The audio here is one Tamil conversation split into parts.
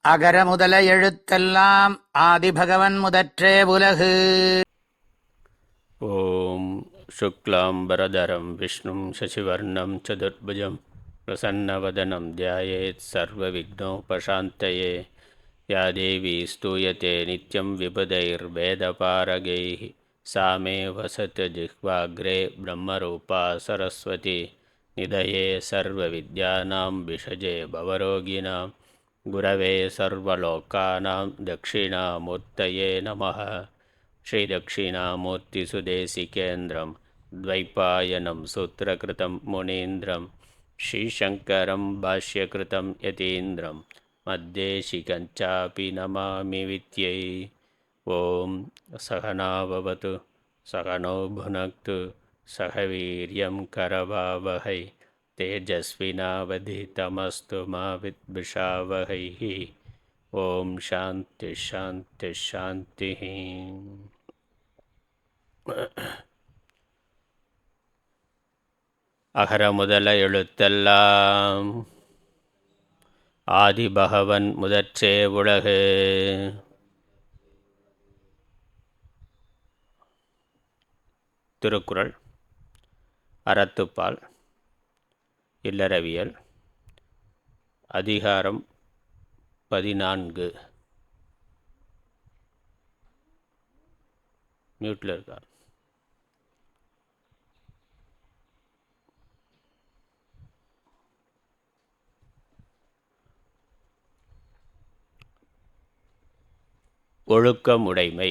அகர முதல எழுத்தெல்லாம் ஆதிபகவன் முதற்றே உலகு. ஓம் சுக்லாம்பரதரம் விஷ்ணும் சசிவர்ணம் சதுர்புஜம் பிரசன்னவதனம் தியாயேத் சர்வவிக்னோபசாந்தயே. யா தேவி ஸ்தூயதே நித்யம் விபுதைர்வேதபாரகைः சா மே வசத் ஜிஹ்வாக்ரே பிரம்மரூபா சரஸ்வதி. நிதயே சர்வவித்யானாம் விஷஜே பவரோகிணாம் குரவே சர்வலோகானாம் தட்சிணாமூர்த்தயே நமः. ஸ்ரீதட்சிணாமூர்த்திசுதேசிகேந்திரம் द्वैपायनं सूत्रकृतं मुनीन्द्रं श्रीशङ्करं भाष्यकृतं यतीन्द्रं मद्देशिकञ्चापि नमामि विद्यै. ॐ सहनाववतु सहनौ भुनक्तु सह वीर्यं करवावहै तेजस्विनावधितमस्तु मा विद्विषावहैः. ஓம் சாந்தி சாந்தி சாந்தி. அகர முதல எழுத்தெல்லாம் ஆதிபகவன் முதற்றே உலகு. திருக்குறள் அறத்துப்பால் இல்லறவியல் அதிகாரம் 14. மியூட்டில் இருக்கா? ஒழுக்கமுடைமை.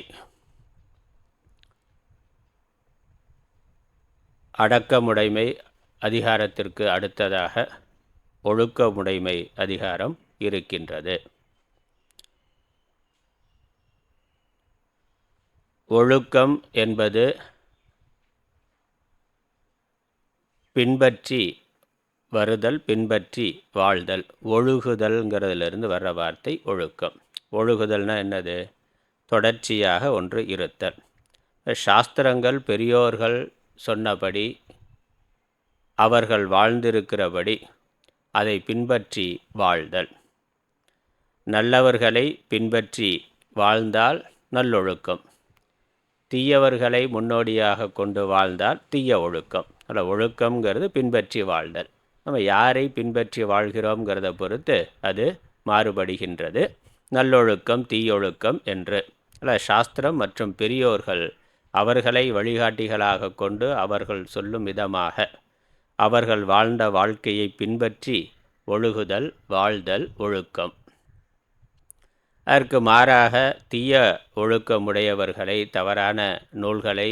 அடக்கமுடைமை அதிகாரத்திற்கு அடுத்ததாக ஒழுக்கமுடைமை அதிகாரம் இருக்கின்றது. ஒழுக்கம் என்பது பின்பற்றி வருதல், பின்பற்றி வாழ்தல். ஒழுகுதல்ங்கிறதுலேருந்து வர்ற வார்த்தை ஒழுக்கம். ஒழுகுதல்னா என்னது? தொடர்ச்சியாக ஒன்று இருத்தல். சாஸ்திரங்கள் பெரியோர்கள் சொன்னபடி அவர்கள் வாழ்ந்திருக்கிறபடி அதை பின்பற்றி வாழ்தல். நல்லவர்களை பின்பற்றி வாழ்ந்தால் நல்லொழுக்கம், தீயவர்களை முன்னோடியாக கொண்டு வாழ்ந்தால் தீய ஒழுக்கம். அதில் ஒழுக்கம்ங்கிறது பின்பற்றி வாழ்தல். நம்ம யாரை பின்பற்றி வாழ்கிறோங்கிறத பொறுத்து அது மாறுபடுகின்றது. நல்லொழுக்கம் தீயொழுக்கம் என்று சாஸ்திரம் மற்றும் பெரியோர்கள் அவர்களை வழிகாட்டிகளாக கொண்டு அவர்கள் சொல்லும் விதமாக அவர்கள் வாழ்ந்த வாழ்க்கையை பின்பற்றி ஒழுகுதல், வாழ்தல் ஒழுக்கம். அதற்கு மாறாக தீய ஒழுக்கமுடையவர்களை தவறான நூல்களை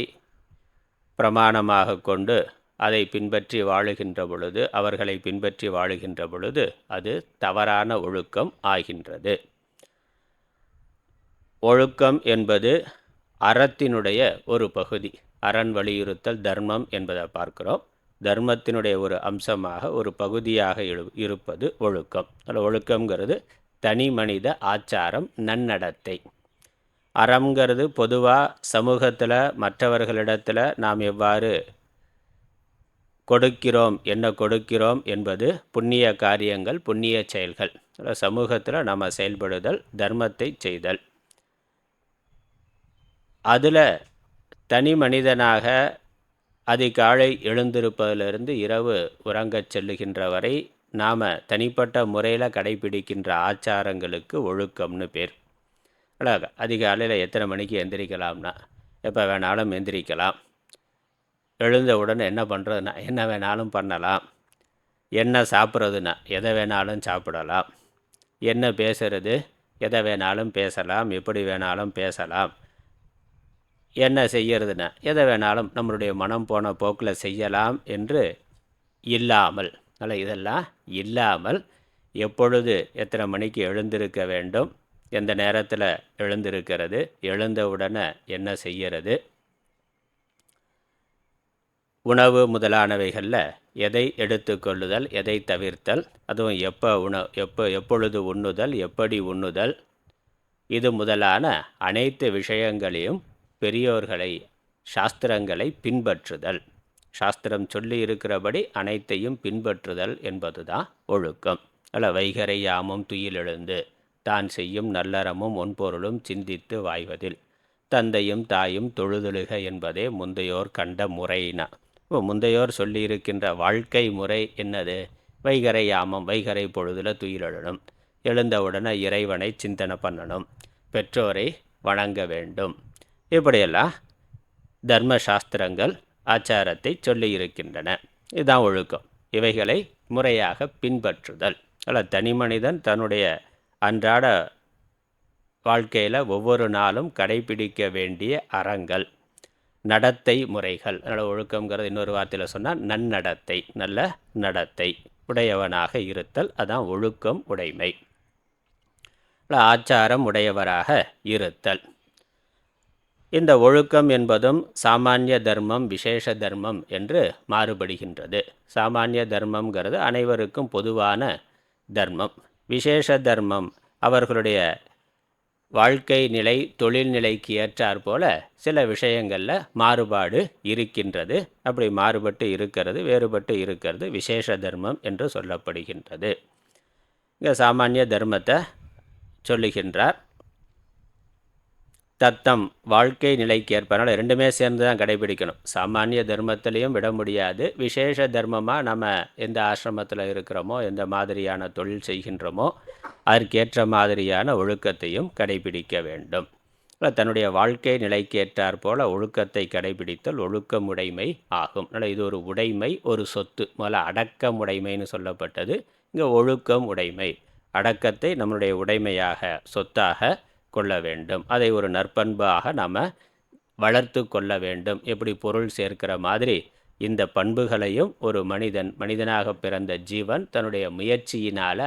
பிரமாணமாக கொண்டு அதை பின்பற்றி வாழுகின்ற பொழுது, அவர்களை பின்பற்றி வாழுகின்ற பொழுது அது தவறான ஒழுக்கம் ஆகின்றது. ஒழுக்கம் என்பது அறத்தினுடைய ஒரு பகுதி. அரண் வலியுறுத்தல் தர்மம் என்பதை பார்க்கிறோம். தர்மத்தினுடைய ஒரு அம்சமாக ஒரு பகுதியாக இருப்பது ஒழுக்கம். அதில் ஒழுக்கம்ங்கிறது தனி மனித ஆச்சாரம், நன்னடத்தை. அறம்ங்கிறது பொதுவாக சமூகத்தில் மற்றவர்களிடத்தில் நாம் எவ்வாறு கொடுக்கிறோம், என்ன கொடுக்கிறோம் என்பது புண்ணிய காரியங்கள், புண்ணிய செயல்கள். சமூகத்தில் நம்ம செயல்படுதல், தர்மத்தை செய்தல். அதில் தனி மனிதனாக அதிகாலை எழுந்திருப்பதிலிருந்து இரவு உறங்கச் செல்லுகின்ற வரை நாம் தனிப்பட்ட முறையில் கடைபிடிக்கின்ற ஆச்சாரங்களுக்கு ஒழுக்கம்னு பேர். அழகா அதிகாலையில் எத்தனை மணிக்கு எந்திரிக்கலாம்னா எப்போ வேணாலும் எந்திரிக்கலாம். எழுந்தவுடன் என்ன பண்ணுறதுனா என்ன வேணாலும் பண்ணலாம். என்ன சாப்பிட்றதுனா எதை வேணாலும் சாப்பிடலாம். என்ன பேசுறது, எதை வேணாலும் பேசலாம், எப்படி வேணாலும் பேசலாம். என்ன செய்யறதுனா எதை வேணாலும் நம்மளுடைய மனம் போன போக்கில் செய்யலாம் என்று இல்லாமல், இதெல்லாம் இல்லாமல் எப்பொழுது எத்தனை மணிக்கு எழுந்திருக்க வேண்டும், எந்த நேரத்தில் எழுந்திருக்கிறது, எழுந்தவுடனே என்ன செய்கிறது, உணவு முதலானவைகளில் எதை எடுத்துக்கொள்ளுதல், எதை தவிர்த்தல், அதுவும் எப்பொழுது உண்ணுதல், எப்படி உண்ணுதல், இது முதலான அனைத்து விஷயங்களையும் பெரியோர்களை, சாஸ்திரங்களை பின்பற்றுதல். சாஸ்திரம் சொல்லி இருக்கிறபடி அனைத்தையும் பின்பற்றுதல் என்பது தான் ஒழுக்கம். வைகரை யாமும் துயில் எழுந்து தான் செய்யும் நல்லறமும் ஒன்பொருளும் சிந்தித்து வாய்வதில் தந்தையும் தாயும் தொழுதொழுக என்பதே முந்தையோர் கண்ட முறையினா. இப்போ முந்தையோர் சொல்லியிருக்கின்ற வாழ்க்கை முறை என்னது? வைகறை யாமம், வைகறை பொழுதுல துயிலெழணும், எழுந்தவுடனே இறைவனை சிந்தனை பண்ணணும், பெற்றோரை வணங்க வேண்டும், இப்படியெல்லாம் தர்ம சாஸ்திரங்கள் ஆச்சாரத்தை சொல்லியிருக்கின்றன. இதுதான் ஒழுக்கம். இவைகளை முறையாக பின்பற்றுதல். அல்ல, தனி மனிதன் தன்னுடைய அன்றாட வாழ்க்கையில் ஒவ்வொரு நாளும் கடைபிடிக்க வேண்டிய அறங்கள், நடத்தை முறைகள். அதனால் ஒழுக்கங்கிறது இன்னொரு வார்த்தையில் சொன்னால் நன்னடத்தை, நல்ல நடத்தை உடையவனாக இருத்தல், அதான் ஒழுக்கம் உடைமை. ஆச்சாரம் உடையவராக இருத்தல். இந்த ஒழுக்கம் என்பதும் சாமானிய தர்மம், விசேஷ தர்மம் என்று மாறுபடுகின்றது. சாமானிய தர்மங்கிறது அனைவருக்கும் பொதுவான தர்மம். விசேஷ தர்மம் அவர்களுடைய வாழ்க்கை நிலை, தொழில்நிலைக்கு ஏற்றாற் போல சில விஷயங்களில் மாறுபாடு இருக்கின்றது. அப்படி மாறுபட்டு இருக்கிறது, வேறுபட்டு இருக்கிறது விசேஷ தர்மம் என்று சொல்லப்படுகின்றது. இங்கே சாமானிய தர்மத்தை சொல்லுகின்றார். தத்தம் வாழ்க்கை நிலைக்கு ஏற்பனால ரெண்டுமே சேர்ந்து தான் கடைபிடிக்கணும். சாமானிய தர்மத்திலையும் விட முடியாது. விசேஷ தர்மமாக நம்ம எந்த ஆசிரமத்தில் இருக்கிறோமோ, எந்த மாதிரியான தொழில் செய்கின்றோமோ, அதற்கேற்ற மாதிரியான ஒழுக்கத்தையும் கடைபிடிக்க வேண்டும். தன்னுடைய வாழ்க்கை நிலைக்கு ஏற்றாற் போல ஒழுக்கத்தை கடைபிடித்தல் ஒழுக்கமுடைமை ஆகும். அதனால் இது ஒரு உடைமை, ஒரு சொத்து. முதல்ல அடக்கம் உடைமைன்னு சொல்லப்பட்டது, இங்கே ஒழுக்கம் உடைமை. அடக்கத்தை நம்முடைய உடைமையாக, சொத்தாக கொள்ள வேண்டும். அதை ஒரு நற்பண்பாக நாம் வளர்த்து கொள்ள வேண்டும். எப்படி பொருள் சேர்க்கிற மாதிரி இந்த பண்புகளையும் ஒரு மனிதனாக பிறந்த ஜீவன் தன்னுடைய முயற்சியினால்,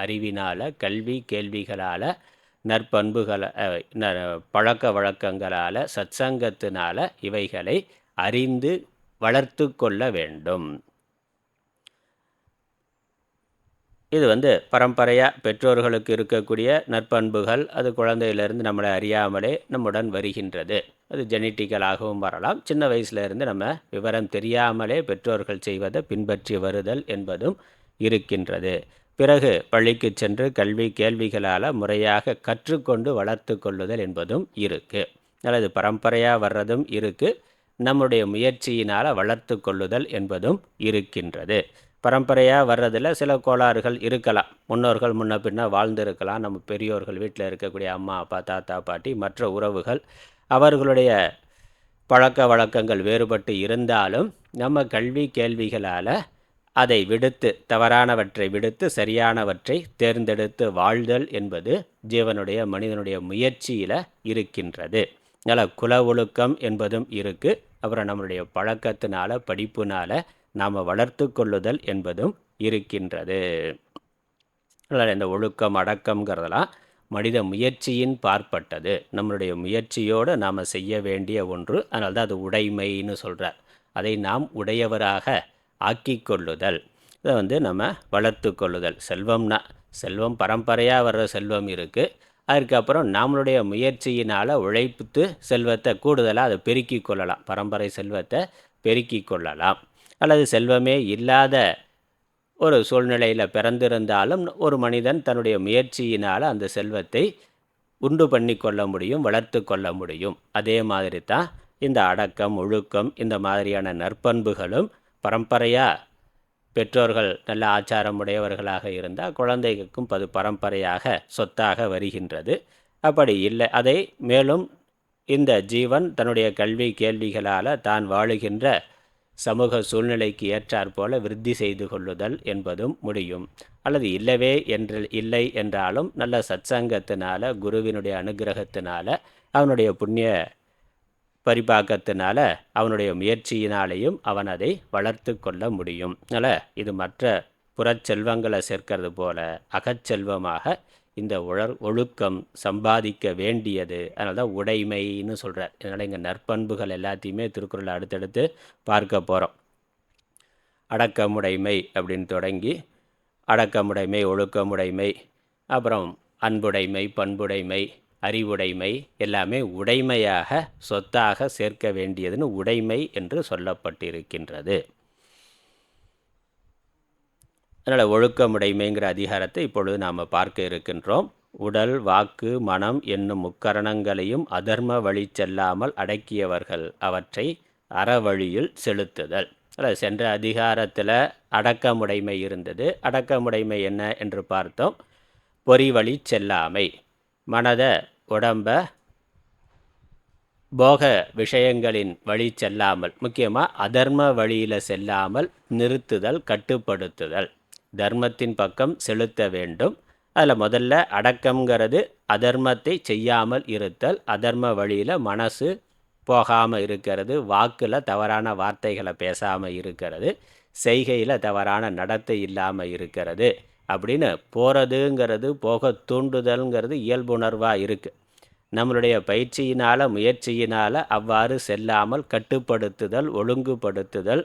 அறிவினால், கல்வி கேள்விகளால், நற்பண்புகளை, பழக்க வழக்கங்களால், சத்சங்கத்தினால் இவைகளை அறிந்து வளர்த்து கொள்ள வேண்டும். இது பரம்பரையாக பெற்றோர்களுக்கு இருக்கக்கூடிய நற்பண்புகள். அது குழந்தையிலேருந்து நம்மளை அறியாமலே நம்முடன் வருகின்றது. அது ஜெனட்டிக்கலாகவும் வரலாம். சின்ன வயசுலேருந்து நம்ம விவரம் தெரியாமலே பெற்றோர்கள் செய்வதை பின்பற்றி வருதல் என்பதும் இருக்கின்றது. பிறகு பள்ளிக்கு சென்று கல்வி கேள்விகளால் முறையாக கற்றுக்கொண்டு வளர்த்து கொள்ளுதல் என்பதும் இருக்குது. அல்லது பரம்பரையாக வர்றதும் இருக்குது. நம்முடைய முயற்சியினால் வளர்த்து கொள்ளுதல் என்பதும் இருக்கின்றது. பரம்பரையாக வர்றதில் சில கோளாறுகள் இருக்கலாம். முன்னோர்கள் முன்ன பின்ன வாழ்ந்திருக்கலாம். நம்ம பெரியோர்கள், வீட்டில் இருக்கக்கூடிய அம்மா அப்பா தாத்தா பாட்டி, மற்ற உறவுகள், அவர்களுடைய பழக்க வழக்கங்கள் வேறுபட்டு இருந்தாலும் நம்ம கல்வி கேள்விகளால் அதை விடுத்து, தவறானவற்றை விடுத்து சரியானவற்றை தேர்ந்தெடுத்து வாழ்தல் என்பது ஜீவனுடைய மனிதனுடைய முயற்சியில் இருக்கின்றது. அதனால் குல ஒழுக்கம் என்பதும் இருக்குது. அப்புறம் நம்மளுடைய பழக்கத்தினால, படிப்புனால் நாம் வளர்த்து கொள்ளுதல் என்பதும் இருக்கின்றது. அதனால் இந்த ஒழுக்கம் அடக்கம்ங்கிறதெல்லாம் மனித முயற்சியின் பார்ப்பட்டது. நம்மளுடைய முயற்சியோடு நாம் செய்ய வேண்டிய ஒன்று. அதனால தான் அது உடைமைன்னு சொல்கிறார். அதை நாம் உடையவராக ஆக்கி கொள்ளுதல், இதை நம்ம வளர்த்து கொள்ளுதல். செல்வம் பரம்பரையாக வர்ற செல்வம் இருக்குது. அதுக்கப்புறம் நம்மளுடைய முயற்சியினால் உழைப்பு செல்வத்தை கூடுதலாக அதை பெருக்கி கொள்ளலாம். பரம்பரை செல்வத்தை பெருக்கி கொள்ளலாம். அல்லது செல்வமே இல்லாத ஒரு சூழ்நிலையில் பிறந்திருந்தாலும் ஒரு மனிதன் தன்னுடைய முயற்சியினால் அந்த செல்வத்தை உண்டு பண்ணி கொள்ள முடியும், வளர்த்து கொள்ள முடியும். அதே மாதிரி தான் இந்த அடக்கம், ஒழுக்கம், இந்த மாதிரியான நற்பண்புகளும் பரம்பரையாக பெற்றோர்கள் நல்ல ஆச்சாரம் உடையவர்களாக இருந்தால் குழந்தைகளுக்கும் அது பரம்பரையாக சொத்தாக வருகின்றது. அப்படி இல்லை, அதை மேலும் இந்த ஜீவன் தன்னுடைய கல்வி கேள்விகளால் தான் வாழுகின்ற சமூக சூழ்நிலைக்கு ஏற்றாற் போல விருத்தி செய்து கொள்ளுதல் என்பதும் முடியும். அல்லது இல்லை என்றாலும் நல்ல சத்சங்கத்தினால, குருவினுடைய அனுகிரகத்தினால, அவனுடைய புண்ணிய பரிபாக்கத்தினால, அவனுடைய முயற்சியினாலேயும் அவன் அதை வளர்த்து கொள்ள முடியும். அதனால் இது மற்ற புறச்செல்வங்களை சேர்க்கிறது போல அகச்செல்வமாக இந்த ஒழுக்கம் சம்பாதிக்க வேண்டியது. அதனால தான் உடைமைன்னு சொல்கிறார். அதனால் இங்கே நற்பண்புகள் எல்லாத்தையுமே திருக்குறள் அடுத்தடுத்து பார்க்க போகிறோம். அடக்கமுடைமை அப்படின்னு தொடங்கி அடக்கமுடைமை, ஒழுக்கமுடைமை, அப்புறம் அன்புடைமை, பண்புடைமை, அறிவுடைமை எல்லாமே உடைமையாக, சொத்தாக சேர்க்க வேண்டியதுன்னு உடைமை என்று சொல்லப்பட்டிருக்கின்றது. அதனால் ஒழுக்கமுடைமைங்கிற அதிகாரத்தை இப்பொழுது நாம் பார்க்க இருக்கின்றோம். உடல் வாக்கு மனம் என்னும் முக்கரணங்களையும் அதர்ம வழி செல்லாமல் அடக்கியவர்கள் அவற்றை அறவழியில் செலுத்துதல். சென்ற அதிகாரத்தில் அடக்கமுடைமை இருந்தது. அடக்கமுடைமை என்ன என்று பார்த்தோம். பொறி வழி செல்லாமை, மனதை உடம்ப போக விஷயங்களின் வழி செல்லாமல், முக்கியமாக அதர்ம வழியில் செல்லாமல் நிறுத்துதல், கட்டுப்படுத்துதல், தர்மத்தின் பக்கம் செலுத்த வேண்டும். அதில் முதல்ல அடக்கம்ங்கிறது அதர்மத்தை செய்யாமல் இருத்தல், அதர்ம வழியில் மனசு போகாமல் இருக்கிறது, வாக்கில் தவறான வார்த்தைகளை பேசாமல் இருக்கிறது, செய்கையில் தவறான நடத்தை இல்லாமல் இருக்கிறது அப்படின்னு போகிறதுங்கிறது, போக தூண்டுதல்ங்கிறது இயல்புணர்வாக இருக்குது. நம்மளுடைய பயிற்சியினால் முயற்சியினால் அவ்வாறு செல்லாமல் கட்டுப்படுத்துதல், ஒழுங்குபடுத்துதல்,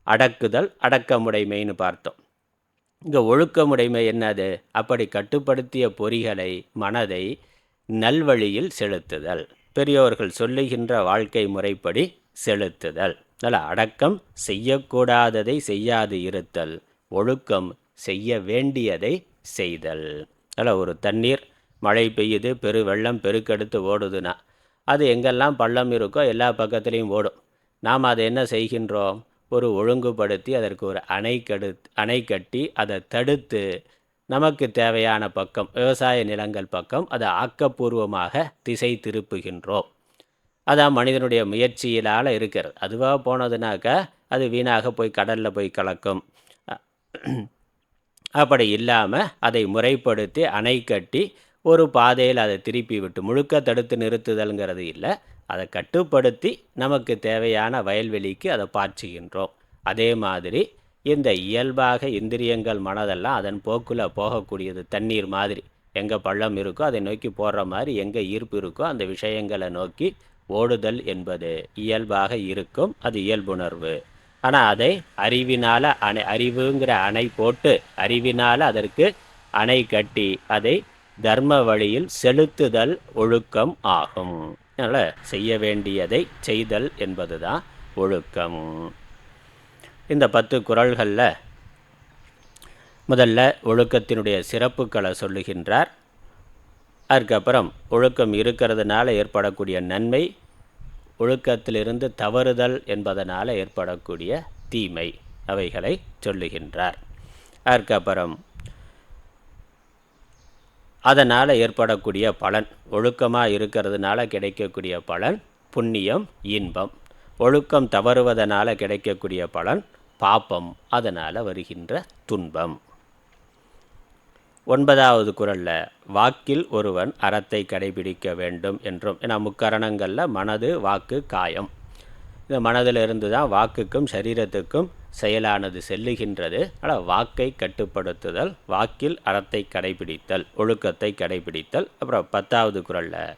அடக்குதல் அடக்கமுடைமைன்னு பார்த்தோம். இங்கே ஒழுக்கமுடைமை என்னது? அப்படி கட்டுப்படுத்திய பொறிகளை, மனதை நல்வழியில் செலுத்துதல், பெரியோர்கள் சொல்லுகின்ற வாழ்க்கை முறைப்படி செலுத்துதல். அதில் அடக்கம் செய்யக்கூடாததை செய்யாது இருத்தல், ஒழுக்கம் செய்ய வேண்டியதை செய்தல். அதில் ஒரு தண்ணீர் மழை பெய்யுது, வெள்ளம் பெருக்கெடுத்து ஓடுதுன்னா அது எங்கெல்லாம் பள்ளம் இருக்கோ எல்லா பக்கத்துலேயும் ஓடும். நாம் அதை என்ன செய்கின்றோம்? ஒரு ஒழுங்குபடுத்தி அதற்கு ஒரு அணை கட்டி அதை தடுத்து நமக்கு தேவையான பக்கம், விவசாய நிலங்கள் பக்கம் அதை ஆக்கப்பூர்வமாக திசை திருப்புகின்றோம். அதான் மனிதனுடைய முயற்சியினால் இருக்கிறது. அதுவாக போனதுனாக்கா அது வீணாக போய் கடலில் போய் கலக்கும். அப்படி இல்லாமல் அதை முறைப்படுத்தி அணை கட்டி ஒரு பாதையில் அதை திருப்பி விட்டு, முழுக்க தடுத்து நிறுத்துதல்ங்கிறது இல்லை, அதை கட்டுப்படுத்தி நமக்கு தேவையான வயல்வெளிக்கு அதை பாய்ச்சுகின்றோம். அதே மாதிரி இந்த இயல்பாக இந்திரியங்கள் மனதெல்லாம் அதன் போக்கில் போகக்கூடியது. தண்ணீர் மாதிரி எங்கே பள்ளம் இருக்கோ அதை நோக்கி போடுற மாதிரி எங்கே ஈர்ப்பு இருக்கோ அந்த விஷயங்களை நோக்கி ஓடுதல் என்பது இயல்பாக இருக்கும். அது இயல்புணர்வு. ஆனால் அதை அறிவினால் அறிவுங்கிற அணை போட்டு அறிவினால் அதற்கு அணை கட்டி அதை தர்ம வழியில் செலுத்துதல் ஒழுக்கம் ஆகும். அதனால் செய்ய வேண்டியதை செய்தல் என்பது தான் ஒழுக்கம். இந்த 10 குறள்களில் முதல்ல ஒழுக்கத்தினுடைய சிறப்புகளை சொல்லுகின்றார். அதுக்கப்புறம் ஒழுக்கம் இருக்கிறதுனால ஏற்படக்கூடிய நன்மை, ஒழுக்கத்திலிருந்து தவறுதல் என்பதனால் ஏற்படக்கூடிய தீமை, அவைகளை சொல்லுகின்றார். அதுக்கப்புறம் அதனால் ஏற்படக்கூடிய பலன், ஒழுக்கமாக இருக்கிறதுனால கிடைக்கக்கூடிய பலன் புண்ணியம், இன்பம். ஒழுக்கம் தவறுவதனால் கிடைக்கக்கூடிய பலன் பாப்பம், அதனால் வருகின்ற துன்பம். 9வது குறளில் வாக்கில் ஒருவன் அறத்தை கடைபிடிக்க வேண்டும் என்றும், ஏன்னா முக்கரணங்களில் மனது வாக்கு காயம், இந்த மனதிலிருந்து தான் வாக்குக்கும் சரீரத்துக்கும் செயலானது செல்லுகின்றது. ஆனால் வாக்கை கட்டுப்படுத்துதல், வாக்கில் அறத்தை கடைபிடித்தல், ஒழுக்கத்தை கடைபிடித்தல். அப்புறம் 10வது குறளில்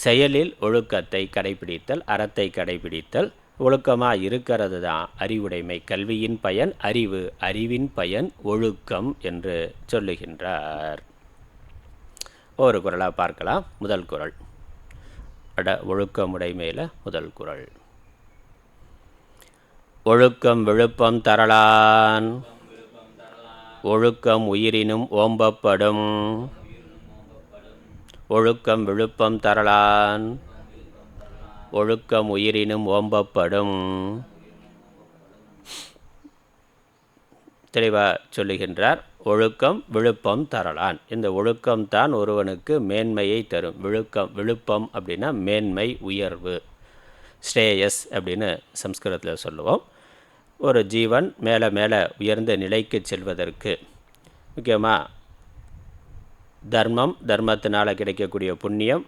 செயலில் ஒழுக்கத்தை கடைபிடித்தல், அறத்தை கடைபிடித்தல். ஒழுக்கமாக இருக்கிறது தான் அறிவுடைமை, கல்வியின் பயன் அறிவு, அறிவின் பயன் ஒழுக்கம் என்று சொல்லுகின்றார். ஒரு குறளாக பார்க்கலாம். முதல் குறள் ஒழுக்கமுடைமையில் முதல் குறள். ஒழுக்கம் விழுப்பம் தரலான், ஒழுக்கம் உயிரினும் ஓம்பப்படும். ஒழுக்கம் விழுப்பம் தரலான், ஒழுக்கம் உயிரினும் ஓம்பப்படும். தெளிவாக சொல்லுகின்றார். ஒழுக்கம் விழுப்பம் தரலான். இந்த ஒழுக்கம்தான் ஒருவனுக்கு மேன்மையை தரும். விழுப்பம் அப்படின்னா மேன்மை, உயர்வு, ஸ்ரேயஸ் அப்படின்னு சம்ஸ்கிருதத்தில் சொல்லுவோம். ஒரு ஜீவன் மேலே மேலே உயர்ந்த நிலைக்கு செல்வதற்கு முக்கியமாக தர்மம், தர்மத்தினால் கிடைக்கக்கூடிய புண்ணியம்,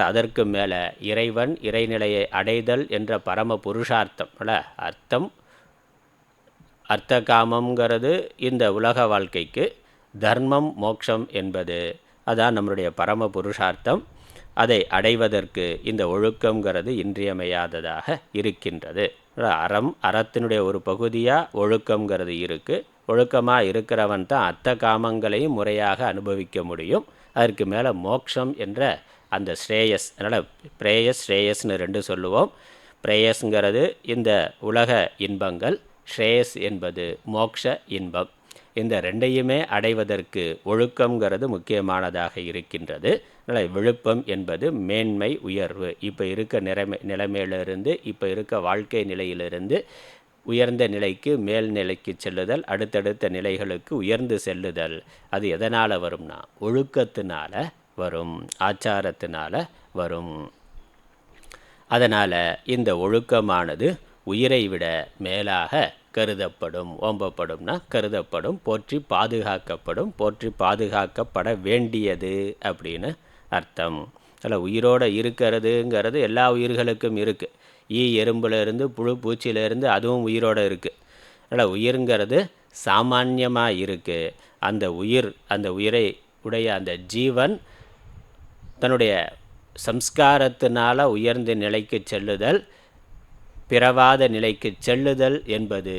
அதற்கு மேலே இறைவன், இறைநிலையை அடைதல் என்ற பரம புருஷார்த்தம். அர்த்த காமங்கிறது இந்த உலக வாழ்க்கைக்கு, தர்மம் மோட்சம் என்பது அதான் நம்மளுடைய பரம புருஷார்த்தம். அதை அடைவதற்கு இந்த ஒழுக்கங்கிறது இன்றியமையாததாக இருக்கின்றது. அறத்தினுடைய ஒரு பகுதியாக ஒழுக்கங்கிறது இருக்குது. ஒழுக்கமாக இருக்கிறவன் தான் அர்த்த காமங்களையும் முறையாக அனுபவிக்க முடியும். அதற்கு மேலே மோட்சம் என்ற அந்த ஸ்ரேயஸ், அதனால் பிரேயஸ் ஸ்ரேயஸ்னு 2 சொல்லுவோம். பிரேயஸ்ங்கிறது இந்த உலக இன்பங்கள், ஸ்ரேயஸ் என்பது மோட்ச இன்பம். இந்த ரெண்டையுமே அடைவதற்கு ஒழுக்கங்கிறது முக்கியமானதாக இருக்கின்றது. அதனால் விழுப்பம் என்பது மேன்மை, உயர்வு. இப்போ இருக்க நிலைமையிலிருந்து, இப்போ இருக்க வாழ்க்கை நிலையிலிருந்து உயர்ந்த நிலைக்கு, மேல் நிலைக்கு செல்லுதல், அடுத்தடுத்த நிலைகளுக்கு உயர்ந்து செல்லுதல். அது எதனால் வரும்னா ஒழுக்கத்தினால வரும், ஆச்சாரத்தினால வரும். அதனால் இந்த ஒழுக்கமானது உயிரை விட மேலாக கருதப்படும். ஓம்பப்படும்னா கருதப்படும், போற்றி பாதுகாக்கப்படும், போற்றி பாதுகாக்கப்பட வேண்டியது அப்படின்னு அர்த்தம். அதில் உயிரோடு இருக்கிறதுங்கிறது எல்லா உயிர்களுக்கும் இருக்குது. எறும்புலேருந்து புழு பூச்சியிலேருந்து அதுவும் உயிரோடு இருக்குது. அதனால் உயிருங்கிறது சாமான்யமாக இருக்குது. அந்த உயிரை உடைய அந்த ஜீவன் தன்னுடைய சம்ஸ்காரத்தினால் உயர்ந்த நிலைக்கு செல்லுதல், பிறவாத நிலைக்கு செல்லுதல் என்பது